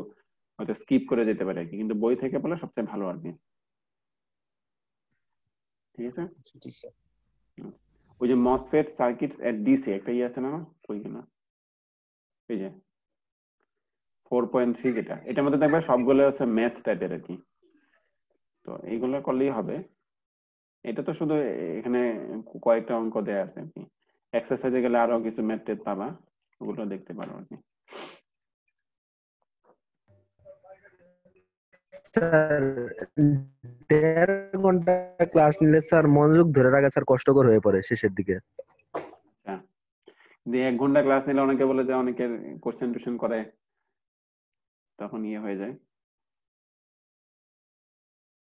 Speaker 1: হয়তো স্কিপ করে যেতে পারে আর কি, কিন্তু বই থেকে বলে সবচেয়ে ভালো আর কি। ঠিক আছে,
Speaker 3: জি স্যার।
Speaker 1: ওই যে মসফেট সার্কিটস এট ডিসি একটা ইয়ে আছে না, ওই কিনা এই যে 4.3 যেটা, এটার মধ্যে দেখবে সবগুলো হচ্ছে ম্যাথ টাইপের আর কি। তো এইগুলো করলেই হবে। এটা তো শুধু এখানে কয়েকটা অঙ্ক দেয়া আছে আর কি, এক্সারসাইজে গেলে আরো কিছু ম্যাথ টেথ পাবা, ওগুলো দেখতে পারো আর কি।
Speaker 12: স্যার 1.5 ঘন্টা ক্লাস নিলে স্যার মনোযোগ ধরে রাখা স্যার কষ্টকর হয়ে পড়ে শেষের দিকে।
Speaker 1: আচ্ছা, 1 ঘন্টা ক্লাস নিলে অনেকে বলে যে অনেকের কোশ্চেন টোশ্চেন করে, তখন ইয়ে হয়ে যায়।